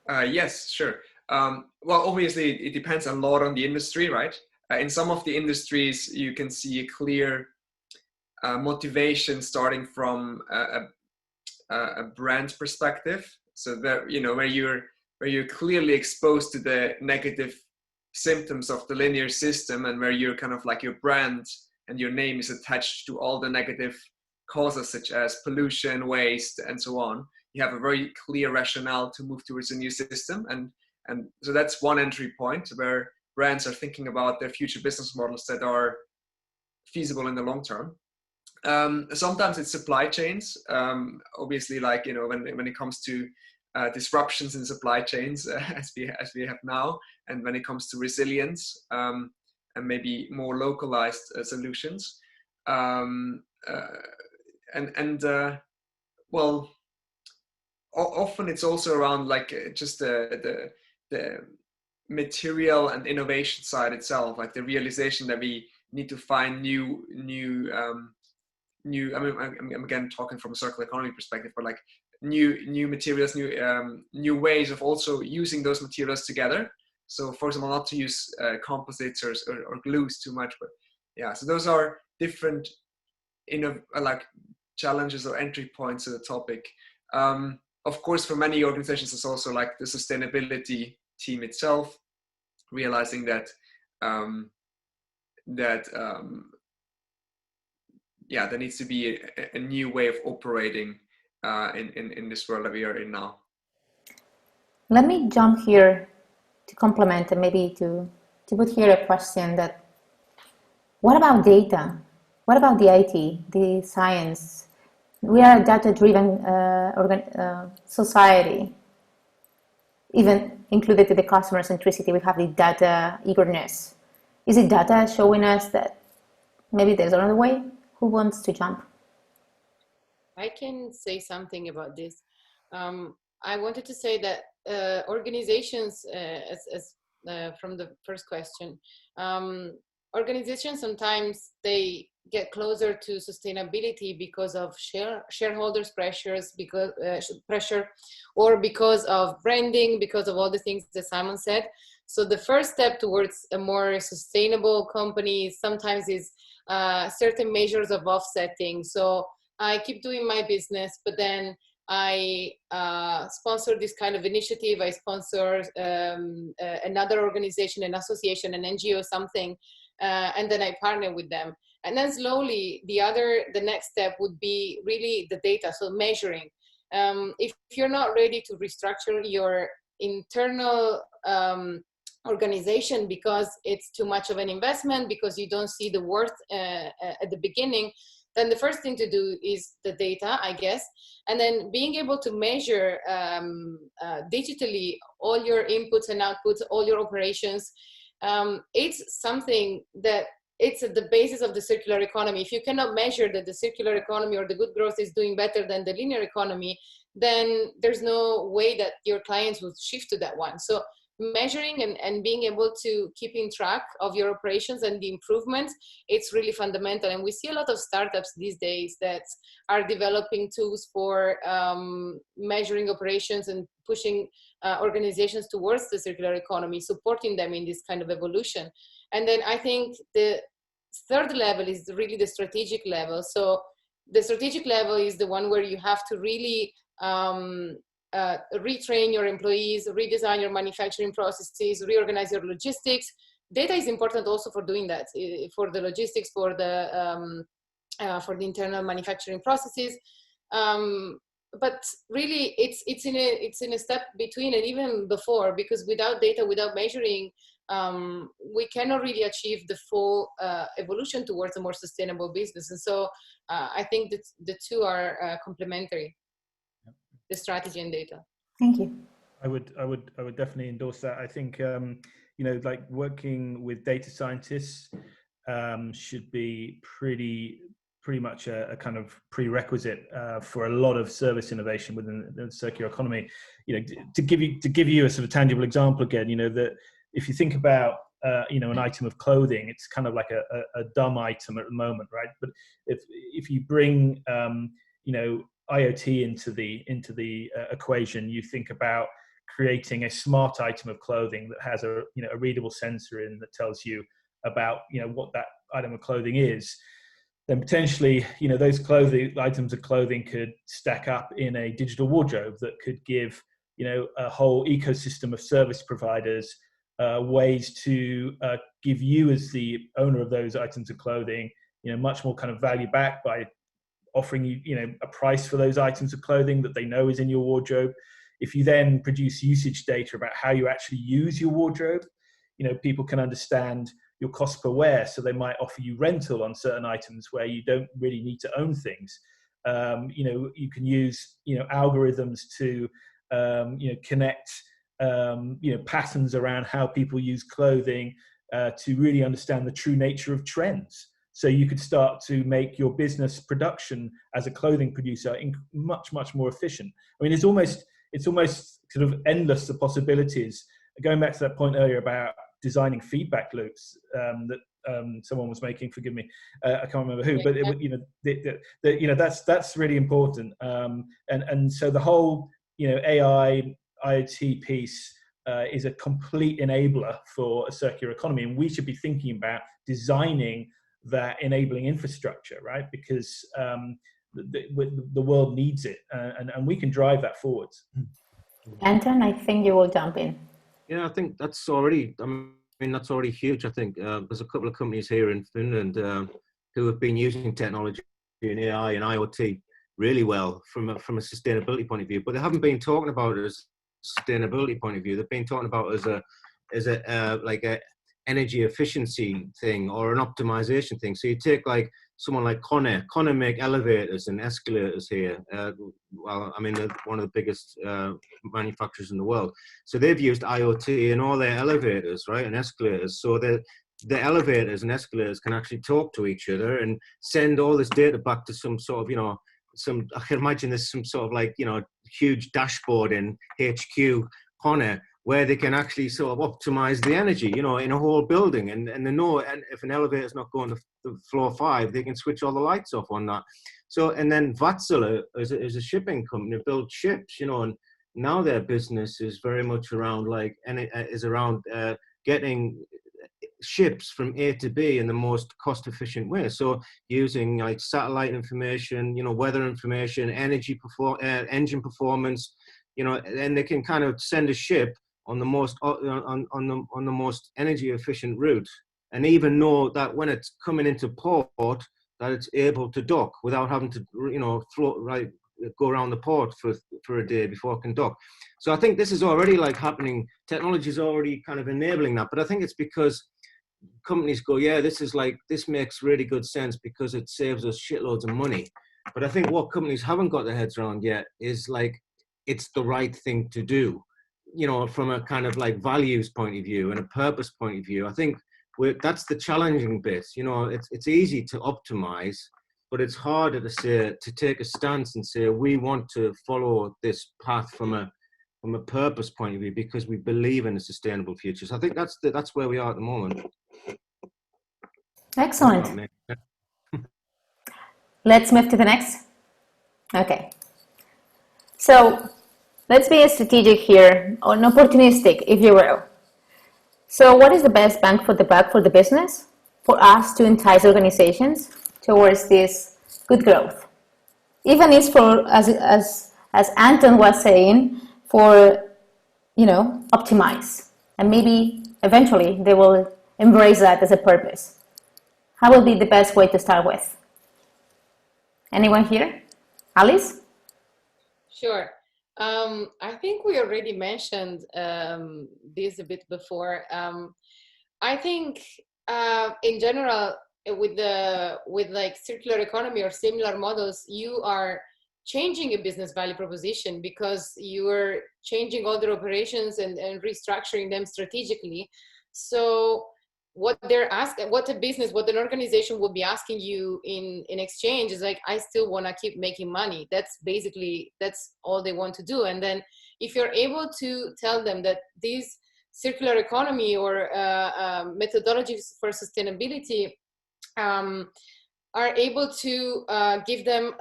Yes, sure. Well, obviously, it depends a lot on the industry, right? In some of the industries, you can see a clear motivation starting from a brand perspective. So that, you know, where you're clearly exposed to the negative symptoms of the linear system, and where you're kind of like your brand and your name is attached to all the negative causes such as pollution, waste, and so on. You have a very clear rationale to move towards a new system, and so that's one entry point where brands are thinking about their future business models that are feasible in the long term. Sometimes it's supply chains. Obviously, like, you know, when it comes to disruptions in supply chains, as we have now, and when it comes to resilience, and maybe more localized solutions, well, often it's also around like just the material and innovation side itself, like the realization that we need to find new. I mean, I'm again talking from a circular economy perspective, but like new materials, new ways of also using those materials together. So, for example, not to use composites or glues too much, but yeah. So those are different, like challenges or entry points to the topic. Of course, for many organizations, it's also like the sustainability team itself, realizing that yeah, there needs to be a new way of operating in this world that we are in now. Let me jump here to complement and maybe to put here a question that, what about data? What about the IT, the science? We are a data-driven society. Even included to the customer centricity, we have the data eagerness. Is it data showing us that maybe there's another way? Who wants to jump? I can say something about this. I wanted to say that organizations, as from the first question, organizations sometimes they get closer to sustainability because of shareholders' pressures, because pressure, or because of branding, because of all the things that Simon said. So the first step towards a more sustainable company sometimes is certain measures of offsetting. So I keep doing my business, but then I sponsor this kind of initiative. I sponsor another organization, an association, an NGO, something, and then I partner with them. And then slowly, the next step would be really the data, so measuring. If you're not ready to restructure your internal organization because it's too much of an investment, because you don't see the worth at the beginning, then the first thing to do is the data, I guess, and then being able to measure digitally all your inputs and outputs, all your operations. It's something that it's at the basis of the circular economy. If you cannot measure that the circular economy or the good growth is doing better than the linear economy, then there's no way that your clients will shift to that one. So measuring and being able to keep in track of your operations and the improvements, it's really fundamental. And we see a lot of startups these days that are developing tools for measuring operations and pushing organizations towards the circular economy, supporting them in this kind of evolution. And then I think the third level is really the strategic level. So the strategic level is the one where you have to really retrain your employees, redesign your manufacturing processes, reorganize your logistics. Data is important also for doing that, for the logistics, for the internal manufacturing processes. But really, it's in a step between and even before, because without data, without measuring, we cannot really achieve the full evolution towards a more sustainable business. And so I think that the two are complementary, the strategy and data. Thank you. I would definitely endorse that. I think you know, like working with data scientists should be pretty much a kind of prerequisite for a lot of service innovation within the circular economy. You know, to give you a sort of tangible example again, you know, that if you think about you know, an item of clothing, it's kind of like a dumb item at the moment, right? But if you bring you know, IoT into the equation, you think about creating a smart item of clothing that has a readable sensor in that tells you about what that item of clothing is, then potentially those items of clothing could stack up in a digital wardrobe that could give a whole ecosystem of service providers ways to give you, as the owner of those items of clothing, much more kind of value back by offering you a price for those items of clothing that they know is in your wardrobe. If you then produce usage data about how you actually use your wardrobe, people can understand your cost per wear, so they might offer you rental on certain items where you don't really need to own things. You can use algorithms to connect patterns around how people use clothing to really understand the true nature of trends. So you could start to make your business production as a clothing producer much more efficient. I mean, it's almost sort of endless, the possibilities. Going back to that point earlier about designing feedback loops that someone was making, forgive me, I can't remember who, but that's really important. And so the whole AI IoT piece is a complete enabler for a circular economy, and we should be thinking about designing that enabling infrastructure, right? Because the world needs it, and we can drive that forwards. Anton, I think you will jump in. Yeah, I think that's already, that's already huge. I think there's a couple of companies here in Finland who have been using technology in AI and IoT really well from a sustainability point of view, but they haven't been talking about it as a sustainability point of view. They've been talking about it as a energy efficiency thing or an optimization thing. So you take like someone like Kone make elevators and escalators here. Well, I mean, they're one of the biggest manufacturers in the world. So they've used IoT in all their elevators, right, and escalators. So the elevators and escalators can actually talk to each other and send all this data back to some sort of, I can imagine there's some sort of like, huge dashboard in HQ Kone, where they can actually sort of optimize the energy, in a whole building. And they know, and if an elevator is not going to floor 5, they can switch all the lights off on that. So, and then Wärtsilä is a shipping company, build ships, and now their business is very much around getting ships from A to B in the most cost efficient way. So using like satellite information, weather information, engine performance, and they can kind of send a ship on the most on the most energy efficient route, and even know that when it's coming into port that it's able to dock without having to go around the port for a day before it can dock. So I think this is already like happening. Technology is already kind of enabling that, but I think it's because companies go, yeah, this makes really good sense because it saves us shitloads of money. But I think what companies haven't got their heads around yet is like it's the right thing to do. From a kind of like values point of view and a purpose point of view. I think that's the challenging bit. It's easy to optimize, but it's harder to take a stance and say we want to follow this path from a purpose point of view because we believe in a sustainable future. So I think that's where we are at the moment. Excellent. Let's move to the next. Okay. So let's be strategic here, or opportunistic, if you will. So what is the best bang for the buck for the business, for us to entice organizations towards this good growth? Even if for, as Anton was saying, for, optimize. And maybe eventually they will embrace that as a purpose. How will be the best way to start with? Anyone here? Alice? Sure. I think we already mentioned this a bit before. I think in general, with like circular economy or similar models, you are changing a business value proposition because you are changing all their operations and restructuring them strategically. So what they're asking, what an organization will be asking you in exchange is like, I still want to keep making money. That's all they want to do. And then if you're able to tell them that these circular economy or methodologies for sustainability are able to give them,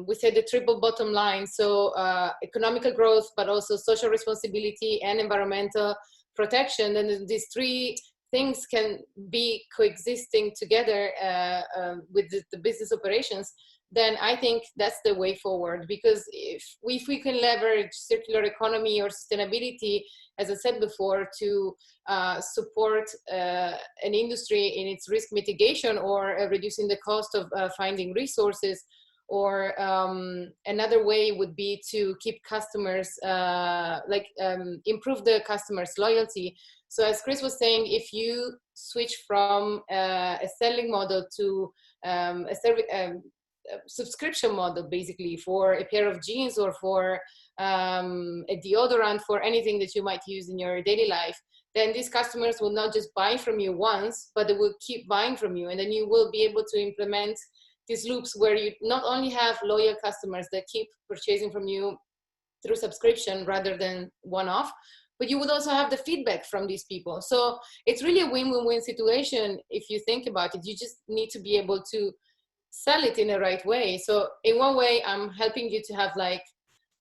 we say, the triple bottom line. So economical growth, but also social responsibility and environmental protection. And these three things can be coexisting together with the business operations. Then I think that's the way forward. Because if we can leverage circular economy or sustainability, as I said before, to support an industry in its risk mitigation or reducing the cost of finding resources, or another way would be to keep customers, improve the customers' loyalty. So as Chris was saying, if you switch from a selling model to a subscription model, basically for a pair of jeans or for a deodorant, for anything that you might use in your daily life, then these customers will not just buy from you once, but they will keep buying from you. And then you will be able to implement these loops where you not only have loyal customers that keep purchasing from you through subscription rather than one-off, but you would also have the feedback from these people. So it's really a win-win-win situation if you think about it. You just need to be able to sell it in the right way. So in one way, I'm helping you to have like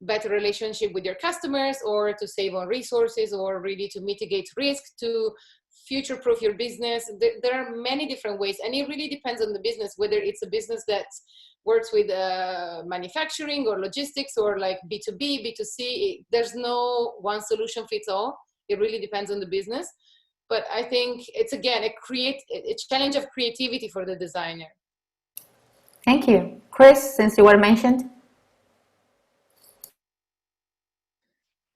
better relationship with your customers, or to save on resources, or really to mitigate risk, to future-proof your business. There are many different ways, and it really depends on the business, whether it's a business that works with manufacturing or logistics, or like B2B, B2C. There's no one solution fits all. It really depends on the business. But I think it's, again, a challenge of creativity for the designer. Thank you. Chris, since you were mentioned.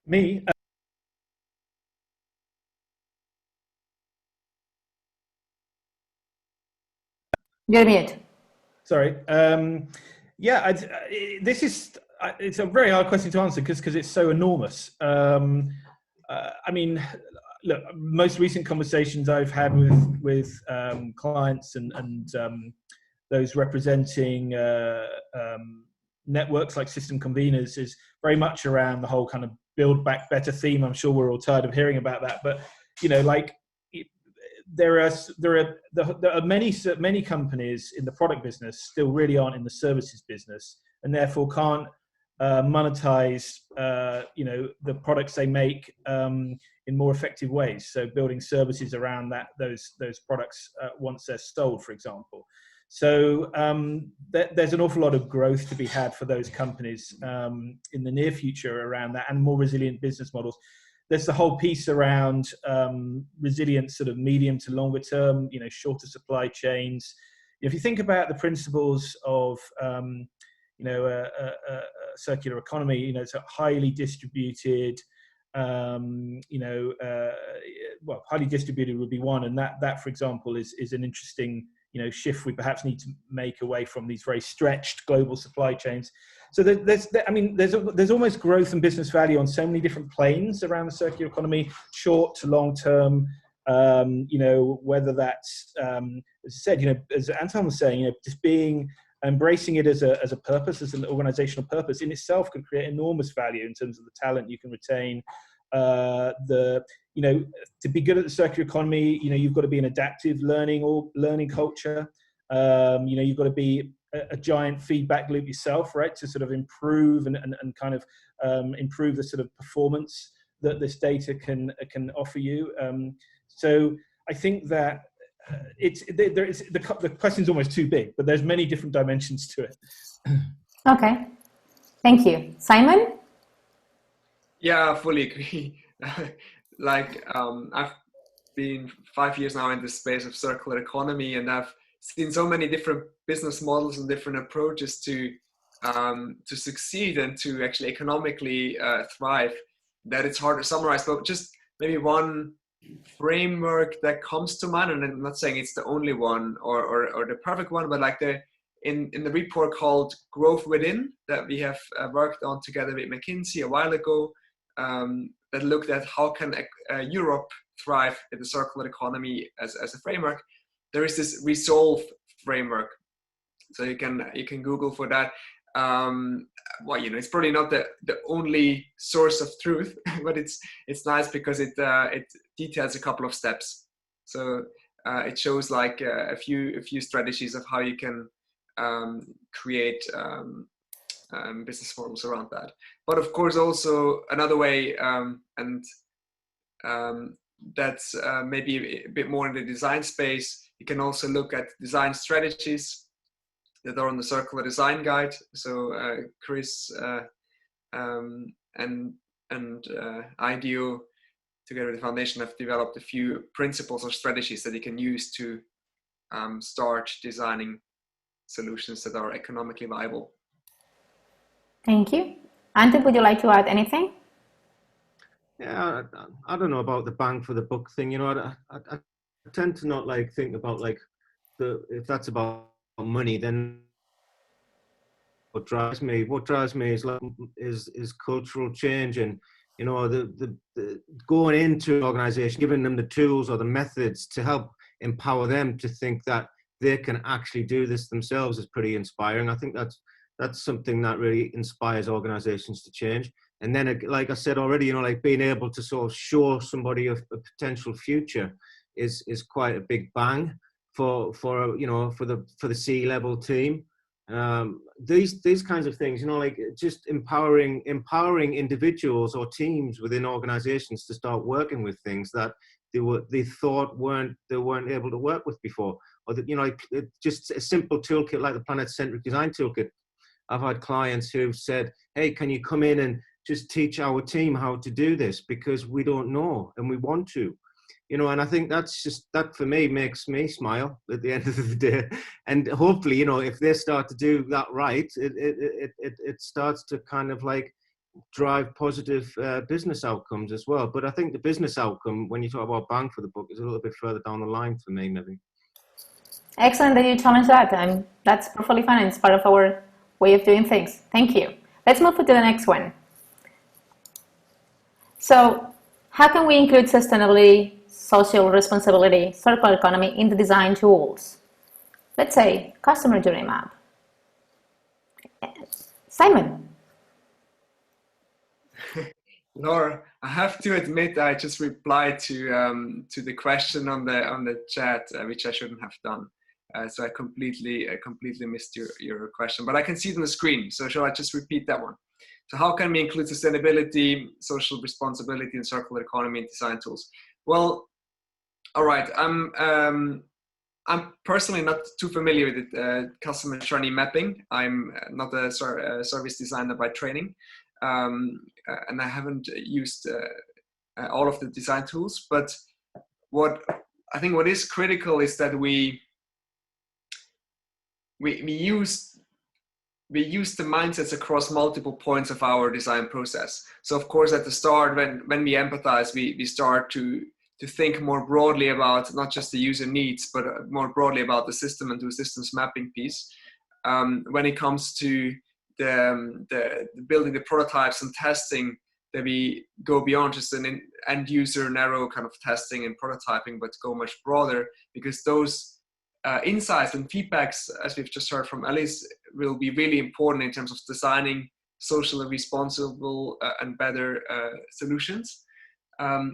Me? You're mute. Sorry. It's a very hard question to answer because it's so enormous. I mean, look, most recent conversations I've had with clients and those representing networks like system conveners is very much around the whole kind of build back better theme. I'm sure we're all tired of hearing about that, but you know, like there are many companies in the product business still really aren't in the services business, and therefore can't monetize the products they make in more effective ways. So building services around those products once they're sold, for example. So there's an awful lot of growth to be had for those companies in the near future around that, and more resilient business models. There's the whole piece around resilient sort of medium to longer term, shorter supply chains. If you think about the principles of circular economy, it's a highly distributed, highly distributed would be one, and that for example is an interesting shift we perhaps need to make away from these very stretched global supply chains. So there's almost growth and business value on so many different planes around the circular economy, short to long term. Whether that's as I said, as Anton was saying, just embracing it as a purpose, as an organizational purpose in itself can create enormous value in terms of the talent you can retain. To be good at the circular economy, you've got to be an adaptive learning culture. You've got to be a giant feedback loop yourself, right, to sort of improve and kind of improve the sort of performance that this data can offer you. So I think that the question's almost too big, but there's many different dimensions to it. Okay, thank you. Simon? Yeah, I fully agree. I've been 5 years now in the space of circular economy, and I've seen so many different business models and different approaches to succeed and to actually economically thrive, that it's hard to summarize. But just maybe one framework that comes to mind, and I'm not saying it's the only one or the perfect one, but like in the report called Growth Within that we have worked on together with McKinsey a while ago, that looked at how can Europe thrive in the circular economy as a framework. There is this Resolve framework, so you can Google for that. It's probably not the only source of truth, but it's nice because it details a couple of steps. So it shows like a few strategies of how you can create business models around that. But of course, also another way, and that's maybe a bit more in the design space. You can also look at design strategies that are on the Circular Design Guide. So Chris and IDEO, together with the foundation, have developed a few principles or strategies that you can use to start designing solutions that are economically viable. Thank you. Anton, would you like to add anything? Yeah, I don't know about the bang for the buck thing. You know, I tend to not like think about like if that's about money, then what drives me is cultural change, and you know, the going into an organization, giving them the tools or the methods to help empower them to think that they can actually do this themselves is pretty inspiring. I think that's something that really inspires organizations to change. And then, like I said already, you know, like being able to sort of show somebody a potential future is quite a big bang for you know, for the C-level team. These kinds of things, you know, like just empowering individuals or teams within organizations to start working with things that they thought they weren't able to work with before, or that, you know, like just a simple toolkit like the Planet-Centric Design Toolkit. I've had clients who've said, hey, can you come in and just teach our team how to do this, because we don't know and we want to, you know. And I think that for me makes me smile at the end of the day. And hopefully, you know, if they start to do that right, it starts to kind of like drive positive business outcomes as well. But I think the business outcome, when you talk about bang for the buck, is a little bit further down the line for me, maybe. Excellent that you challenge that, and that's perfectly fine. It's part of our way of doing things. Thank you. Let's move to the next one. So, how can we include sustainability, social responsibility, circular economy in the design tools? Let's say customer journey map. Simon. Laura, I have to admit I just replied to the question on the chat, which I shouldn't have done. So I completely missed your question, but I can see it on the screen. So shall I just repeat that one? So how can we include sustainability, social responsibility, and circular economy in design tools? Well, all right. I'm personally not too familiar with customer journey mapping. I'm not a service designer by training, and I haven't used all of the design tools. But what is critical is that we use the mindsets across multiple points of our design process. So of course, at the start, when we empathize, we start to think more broadly about not just the user needs, but more broadly about the system and do a systems mapping piece. When it comes to the building the prototypes and testing, that we go beyond just an end user narrow kind of testing and prototyping, but go much broader, because those insights and feedbacks, as we've just heard from Alice, will be really important in terms of designing socially responsible and better solutions.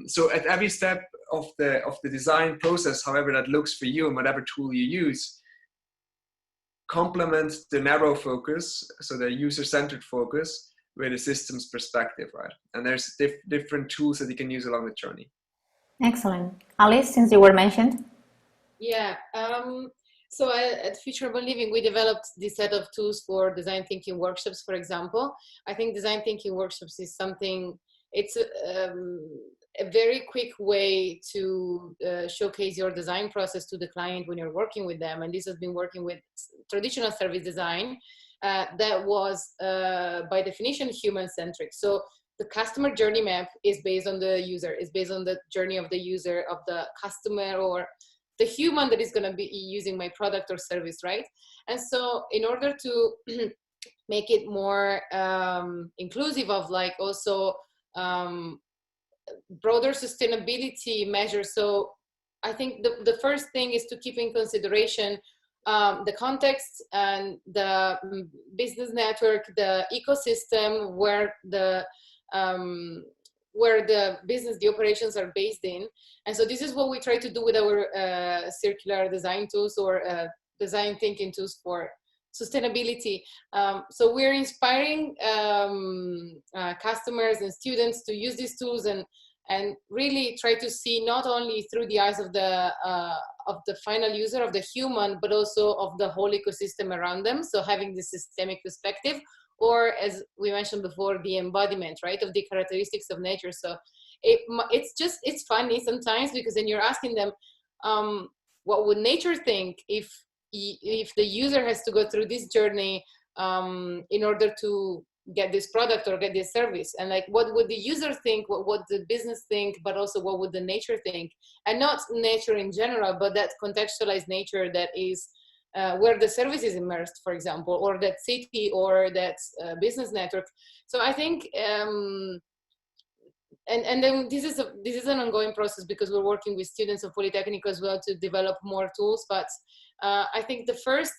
So at every step of the design process, however that looks for you and whatever tool you use, complement the narrow focus, so the user-centered focus, with a systems perspective, right? And there's different tools that you can use along the journey. Excellent. Alice, since you were mentioned. Yeah. So at Future Urban Living, we developed this set of tools for design thinking workshops, for example. I think design thinking workshops is something, it's a very quick way to showcase your design process to the client when you're working with them. And this has been working with traditional service design that was by definition human-centric. So the customer journey map is based on the user, is based on the journey of the user, of the customer, or the human that is going to be using my product or service, right? And so in order to make it more inclusive of like also broader sustainability measures. So I think the first thing is to keep in consideration the context and the business network, the ecosystem where the where the business, the operations are based in. And so this is what we try to do with our circular design tools or design thinking tools for sustainability. So we're inspiring customers and students to use these tools and really try to see not only through the eyes of the final user, of the human, but also of the whole ecosystem around them. So having this systemic perspective, or as we mentioned before, the embodiment, right, of the characteristics of nature. So it's funny sometimes, because then you're asking them, what would nature think if the user has to go through this journey in order to get this product or get this service? And like, what would the user think, what would the business think, but also what would the nature think? And not nature in general, but that contextualized nature that is where the service is immersed, for example, or that city or that business network. So I think and then this is an ongoing process, because we're working with students of Polytechnic as well to develop more tools. But I think the first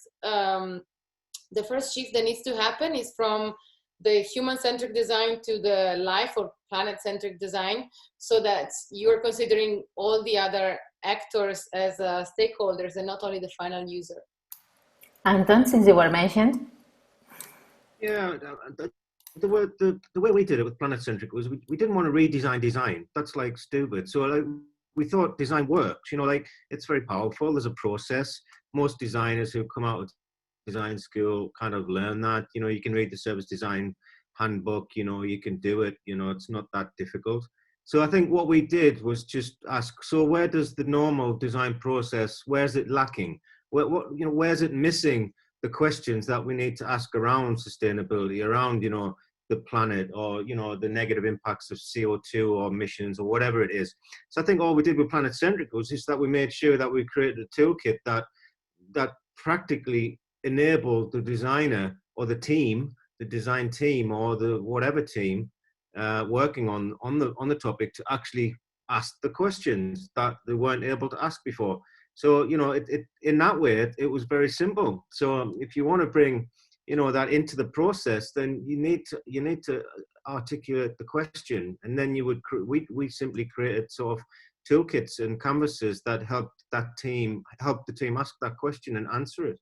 shift that needs to happen is from the human-centric design to the life or planet-centric design, so that you're considering all the other actors as stakeholders and not only the final user. Anton, since you were mentioned. Yeah, the way we did it with planet-centric was we didn't want to redesign design. That's like stupid. So like, we thought design works, like it's very powerful. There's a process. Most designers who come out of design school kind of learn that, you can read the service design handbook, you can do it, it's not that difficult. So I think what we did was just ask, so where does the normal design process, where's it lacking? Where's it missing the questions that we need to ask around sustainability, around, the planet, or, the negative impacts of CO2 or emissions or whatever it is. So I think all we did with Planet-Centric was just that we made sure that we created a toolkit that practically enabled the designer or the team, the design team or the whatever team working on the topic to actually ask the questions that they weren't able to ask before. So, it in that way, it was very simple. So if you want to bring, that into the process, then you need to articulate the question, and then we simply created sort of toolkits and canvases that help the team ask that question and answer it.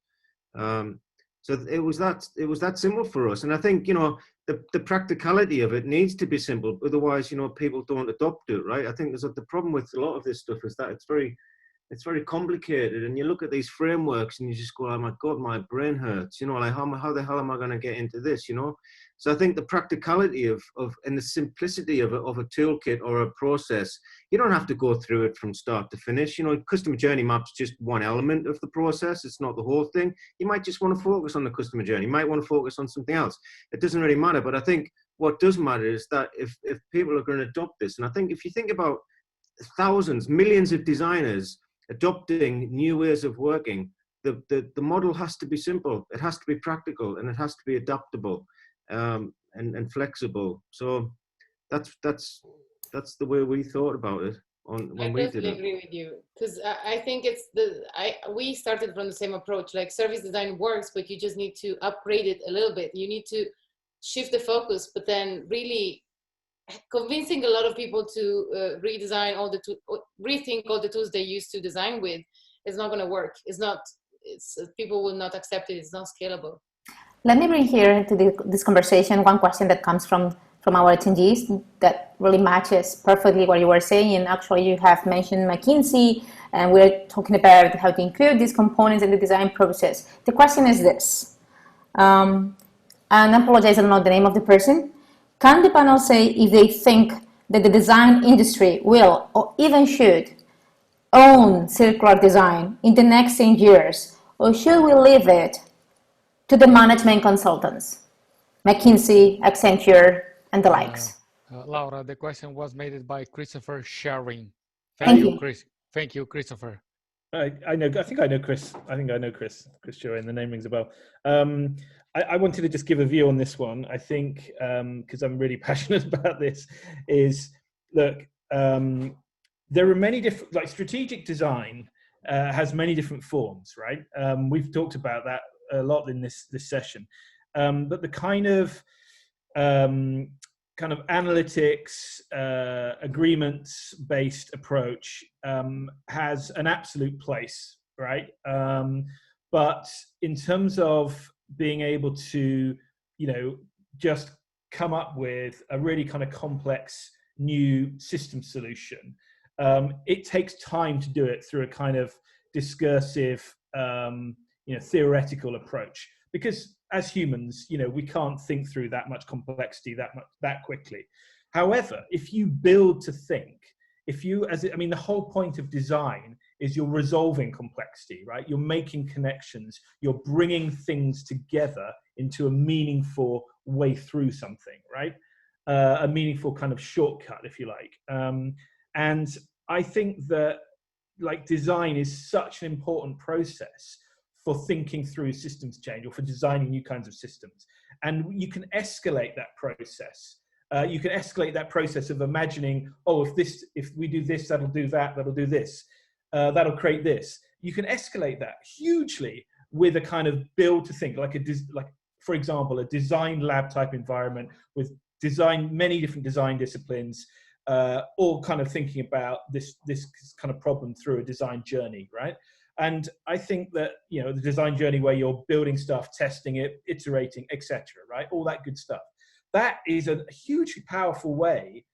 So it was that simple for us. And I think, the practicality of it needs to be simple. Otherwise, people don't adopt it, right? I think the problem with a lot of this stuff is that it's very complicated, and you look at these frameworks and you just go, oh my God, my brain hurts, like how the hell am I going to get into this, So I think the practicality of and the simplicity of a toolkit or a process, you don't have to go through it from start to finish. Customer journey map's just one element of the process. It's not the whole thing. You might just want to focus on the customer journey. You might want to focus on something else. It doesn't really matter. But I think what does matter is that if people are going to adopt this, and I think if you think about thousands, millions of designers adopting new ways of working, the model has to be simple, it has to be practical, and it has to be adaptable and flexible. So that's the way we thought about it when we did it. I totally agree with you, because I think we started from the same approach. Like, service design works, but you just need to upgrade it a little bit. You need to shift the focus, but then really convincing a lot of people to rethink all the tools they used to design with is not going to work. People will not accept it. It's not scalable. Let me bring here into this conversation one question that comes from our attendees that really matches perfectly what you were saying. And actually, you have mentioned McKinsey, and we're talking about how to include these components in the design process. The question is this, and I apologize, I don't know the name of the person. Can the panel say if they think that the design industry will or even should own circular design in the next 10 years, or should we leave it to the management consultants, McKinsey, Accenture, and the likes? Laura, the question was made by Christopher Sharing. Thank you. Chris. Thank you, Christopher. I think I know Chris. Chris Sharing. The name rings a bell. I wanted to just give a view on this one. I think, because I'm really passionate about this, is, look, there are many different, like, strategic design has many different forms, right? We've talked about that a lot in this session. But the kind of kind of analytics, agreements-based approach has an absolute place, right? But in terms of being able to, just come up with a really kind of complex new system solution, it takes time to do it through a kind of discursive, theoretical approach, because as humans, we can't think through that much complexity that quickly. However, if you build to think, the whole point of design is you're resolving complexity, right? You're making connections, you're bringing things together into a meaningful way through something, right? A meaningful kind of shortcut, if you like. And I think that design is such an important process for thinking through systems change or for designing new kinds of systems. And you can escalate that process. You can escalate that process of imagining, if we do this, that'll do that, that'll do this, that'll create this. You can escalate that hugely with a kind of build to think, for example, a design lab type environment with many different design disciplines, all kind of thinking about this kind of problem through a design journey, right? And I think that, the design journey where you're building stuff, testing it, iterating, etc., right? All that good stuff. That is a hugely powerful way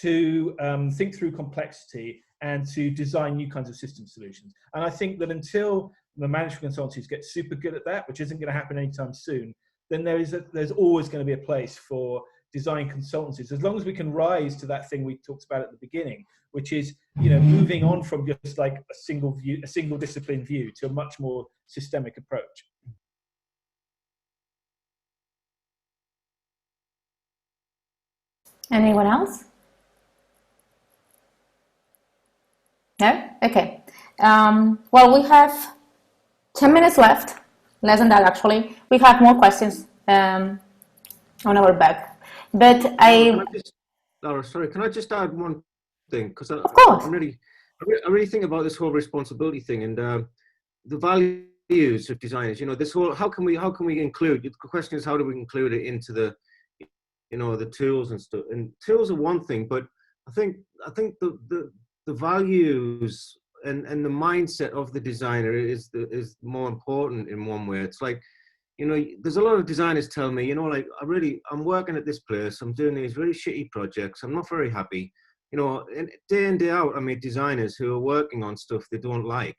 to think through complexity and to design new kinds of system solutions. And I think that until the management consultancies get super good at that, which isn't going to happen anytime soon, then there's always going to be a place for design consultancies, as long as we can rise to that thing we talked about at the beginning, which is, moving on from just like a single discipline view to a much more systemic approach. Anyone else? No? Okay. Well, we have 10 minutes left, less than that actually. We have more questions on our back. But can I just add one thing? Because I really think about this whole responsibility thing and the values of designers. This whole how can we include? The question is, how do we include it into the the tools and stuff? And tools are one thing, but I think the values and the mindset of the designer is more important in one way. It's like, there's a lot of designers tell me, I'm working at this place, I'm doing these really shitty projects, I'm not very happy. And day in, day out, I meet designers who are working on stuff they don't like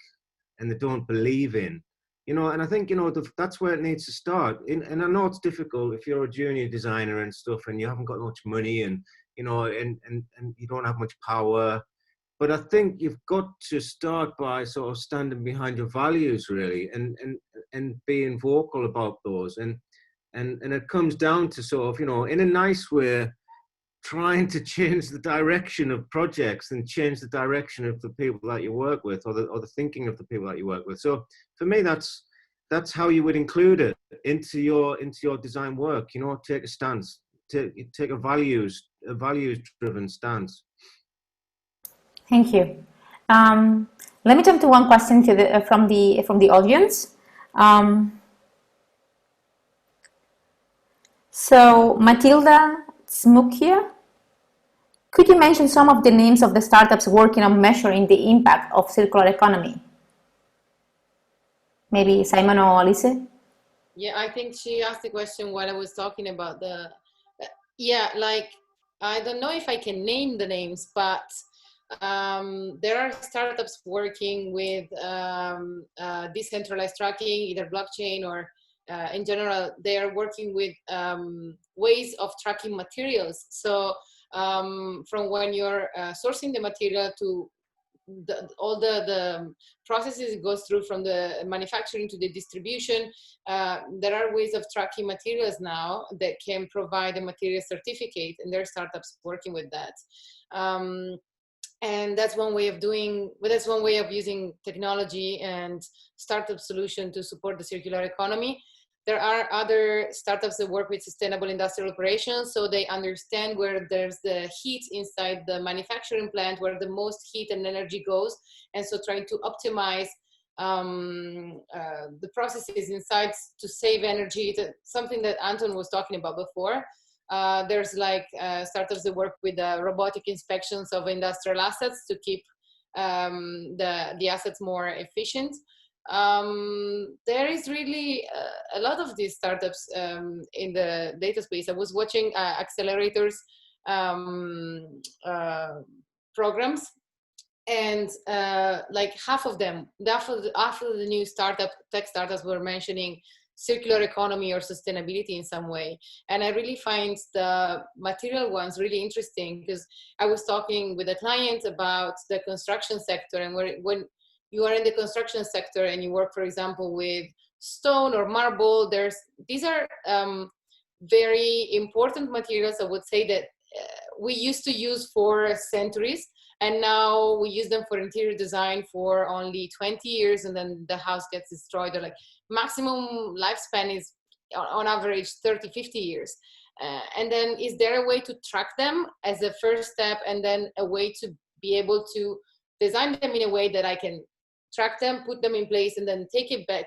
and they don't believe in. And I think, that's where it needs to start. And I know it's difficult if you're a junior designer and stuff and you haven't got much money and, and you don't have much power. But I think you've got to start by sort of standing behind your values, really, and being vocal about those. And it comes down to sort of, in a nice way, trying to change the direction of projects and change the direction of the people that you work with, or the thinking of the people that you work with. So for me, that's how you would include it into your design work. Take a stance, take a values-driven stance. Thank you. Let me jump to one question from the audience. So Matilda Smukia, could you mention some of the names of the startups working on measuring the impact of circular economy? Maybe Simon or Alice? Yeah, I think she asked the question while I was talking about I don't know if I can name the names, but there are startups working with decentralized tracking, either blockchain or in general, they are working with ways of tracking materials. So from when you're sourcing the material to all the processes it goes through, from the manufacturing to the distribution, there are ways of tracking materials now that can provide a material certificate, and there are startups working with that. And that's one way of using technology and startup solution to support the circular economy. There are other startups that work with sustainable industrial operations, so they understand where there's the heat inside the manufacturing plant, where the most heat and energy goes, and so trying to optimize the processes inside to save energy, something that Anton was talking about before. There's like startups that work with robotic inspections of industrial assets to keep the assets more efficient. There is really a lot of these startups in the data space. I was watching accelerators programs, and like half of them, after the new tech startups were mentioning circular economy or sustainability in some way. And I really find the material ones really interesting, because I was talking with a client about the construction sector, and when you are in the construction sector and you work, for example, with stone or marble, these are very important materials, I would say, that we used to use for centuries, and now we use them for interior design for only 20 years, and then the house gets destroyed. Or like maximum lifespan is on average 30, 50 years. And then is there a way to track them as a first step, and then a way to be able to design them in a way that I can track them, put them in place, and then take it back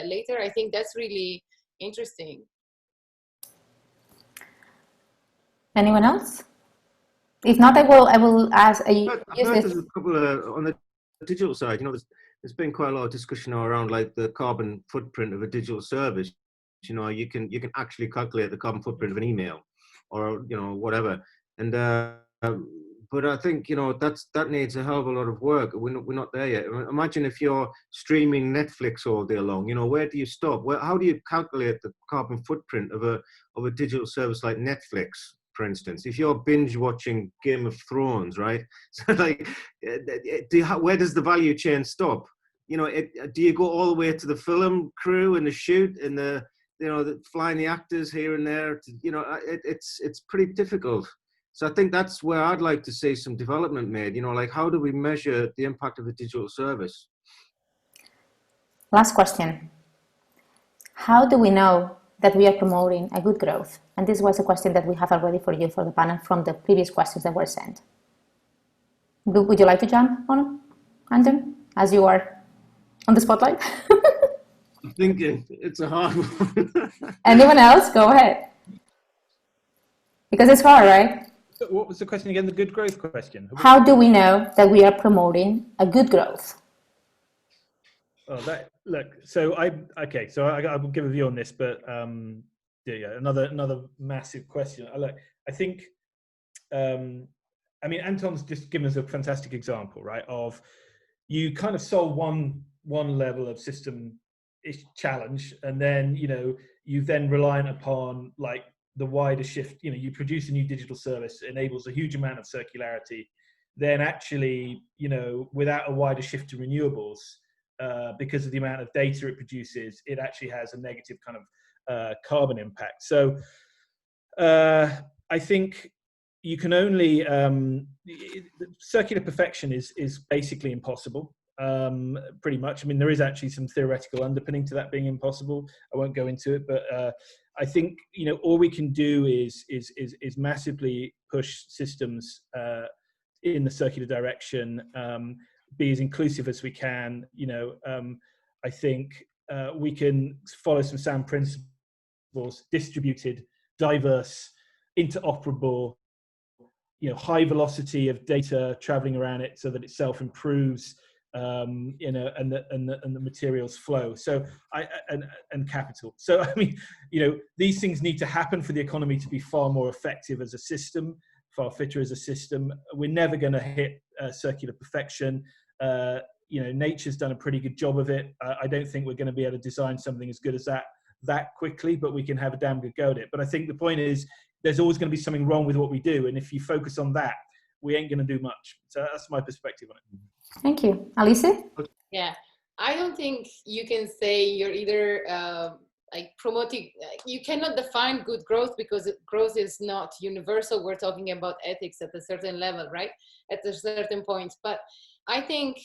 later? I think that's really interesting. Anyone else? If not, I will ask. I've heard there's a couple on the digital side. You know, there's been quite a lot of discussion around like the carbon footprint of a digital service. You know, you can actually calculate the carbon footprint of an email, or you know, whatever. And but I think, you know, that needs a hell of a lot of work. We're not there yet. Imagine if you're streaming Netflix all day long. You know, where do you stop? How do you calculate the carbon footprint of a digital service like Netflix, for instance? If you're binge watching Game of Thrones, right? So like, where does the value chain stop? You know, do you go all the way to the film crew and the shoot and the, you know, flying the actors here and there? You know, it's pretty difficult. So I think that's where I'd like to see some development made. You know, like, how do we measure the impact of a digital service? Last question. How do we know that we are promoting a good growth? And this was a question that we have already for you for the panel from the previous questions that were sent. Would you like to jump on, Anton, as you are on the spotlight? I'm thinking it's a hard one. Anyone else? Go ahead. Because it's hard, right? What was the question again? The good growth question. How do we know that we are promoting a good growth? Oh, so I will give a view on this, but yeah, another massive question. I think, I mean, Anton's just given us a fantastic example, right? Of you kind of solve one level of system challenge, and then, you know, you then reliant upon like the wider shift. You know, you produce a new digital service, enables a huge amount of circularity. Then actually, you know, without a wider shift to renewables, because of the amount of data it produces, it actually has a negative kind of carbon impact. So I think you can only circular perfection is basically impossible. Pretty much. I mean, there is actually some theoretical underpinning to that being impossible. I won't go into it, but I think, you know, all we can do is massively push systems in the circular direction, be as inclusive as we can. You know, I think we can follow some sound principles: distributed, diverse, interoperable, you know, high velocity of data traveling around it so that it self improves. You know, and the materials flow. So and capital. So I mean, you know, these things need to happen for the economy to be far more effective as a system, far fitter as a system. We're never going to hit circular perfection. You know, nature's done a pretty good job of it. I don't think we're going to be able to design something as good as that quickly, but we can have a damn good go at it. But I think the point is, there's always going to be something wrong with what we do, and if you focus on that, we ain't going to do much. So that's my perspective on it. Thank you. Alice? Yeah, I don't think you can say you're either like promoting, you cannot define good growth, because growth is not universal. We're talking about ethics at a certain level, right? At a certain point. But I think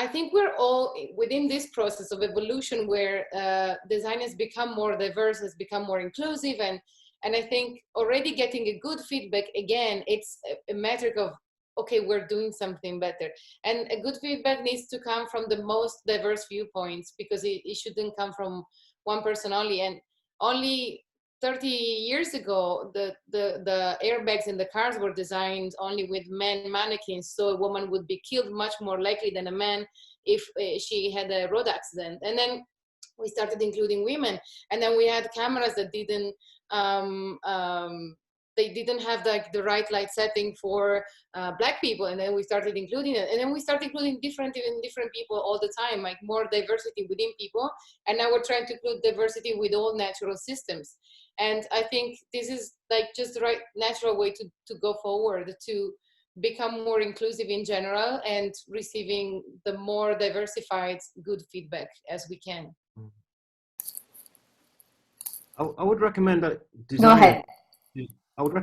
we're all within this process of evolution where design has become more diverse, has become more inclusive, and I think already getting a good feedback, again, it's a metric of, okay, we're doing something better. And a good feedback needs to come from the most diverse viewpoints, because it shouldn't come from one person only. And only 30 years ago, the airbags in the cars were designed only with men mannequins, so a woman would be killed much more likely than a man if she had a road accident. And then we started including women, and then we had cameras that didn't they didn't have the right light setting for black people, and then we started including it, and then we started including different people all the time, like more diversity within people. And now we're trying to include diversity with all natural systems. And I think this is like just the right natural way to go forward, to become more inclusive in general and receiving the more diversified good feedback as we can. I would recommend that Go ahead. I would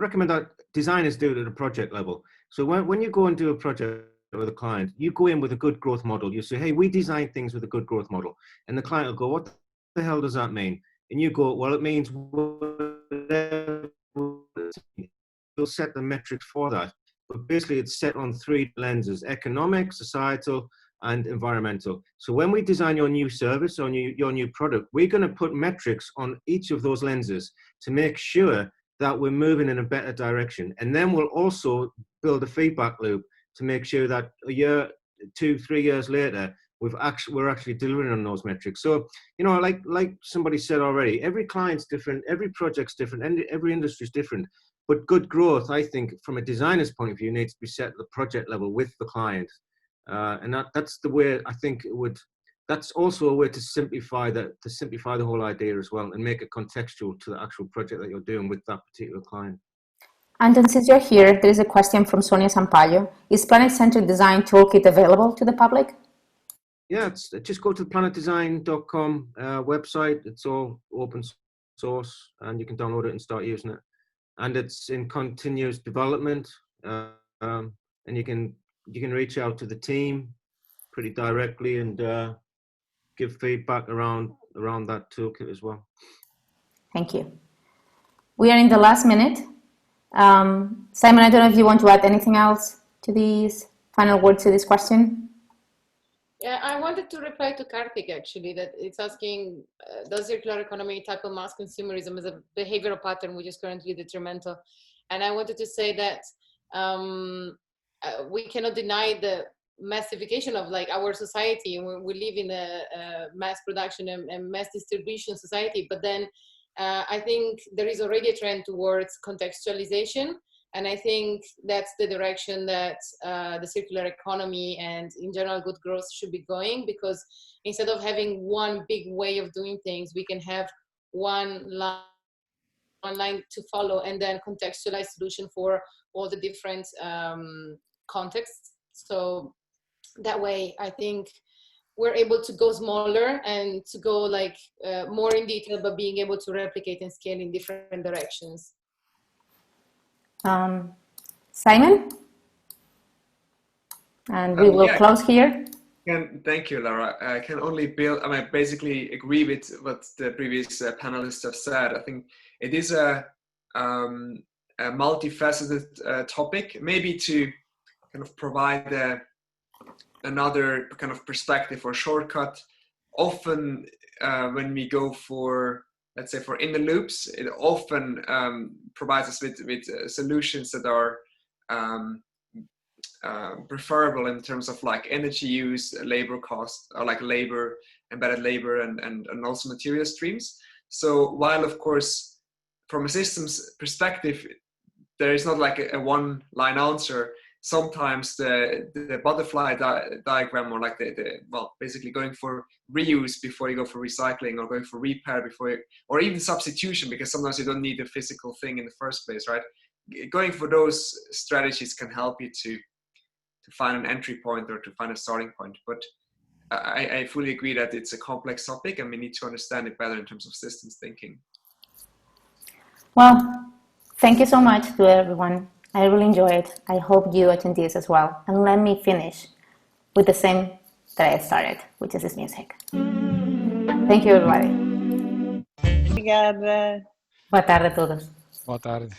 recommend that designers do it at a project level. So when you go and do a project with a client, you go in with a good growth model. You say, hey, we design things with a good growth model. And the client will go, what the hell does that mean? And you go, well, it means whatever. You'll set the metrics for that. But basically, it's set on 3 lenses: economic, societal, and environmental. So when we design your new service or your new product, we're going to put metrics on each of those lenses to make sure that we're moving in a better direction. And then we'll also build a feedback loop to make sure that a year, 2, 3 years later, we're actually delivering on those metrics. So, you know, like somebody said already, every client's different, every project's different, and every industry's different. But good growth, I think, from a designer's point of view, needs to be set at the project level with the client. And that's the way I think it would. That's also a way to simplify the whole idea as well, and make it contextual to the actual project that you're doing with that particular client. Anton, since you're here, there is a question from Sonia Sampaio. Is Planet-Centered Design Toolkit available to the public? Yeah, just go to the planetdesign.com website. It's all open source, and you can download it and start using it. And it's in continuous development, and you can reach out to the team pretty directly and give feedback around that toolkit as well. Thank you. We are in the last minute. Simon, I don't know if you want to add anything else to these final words to this question. Yeah, I wanted to reply to Karthik, actually, that it's asking, does circular economy tackle mass consumerism as a behavioral pattern which is currently detrimental? And I wanted to say that we cannot deny the massification of like our society. We live in a mass production and mass distribution society, but then I think there is already a trend towards contextualization. And I think that's the direction that the circular economy and in general good growth should be going, because instead of having one big way of doing things, we can have one line to follow and then contextualized solution for all the different contexts. So that way, I think we're able to go smaller and to go like more in detail, but being able to replicate and scale in different directions. Simon? And we will close here. Thank you, Laura. I can only basically agree with what the previous panelists have said. I think it is a multifaceted topic, maybe to kind of provide another kind of perspective or shortcut. Often when we go for, let's say, for inner loops, it often provides us with solutions that are preferable in terms of like energy use, labor cost, or like embedded labor, and also material streams. So while of course from a systems perspective there is not like a one line answer, sometimes the butterfly diagram, or like basically going for reuse before you go for recycling, or going for repair or even substitution, because sometimes you don't need a physical thing in the first place, right? Going for those strategies can help you to find an entry point or to find a starting point. But I fully agree that it's a complex topic and we need to understand it better in terms of systems thinking. Well, thank you so much to everyone. I really enjoyed it. I hope you attendees as well. And let me finish with the same that I started, which is this music. Thank you, everybody. Obrigada. Boa tarde a todos. Boa tarde.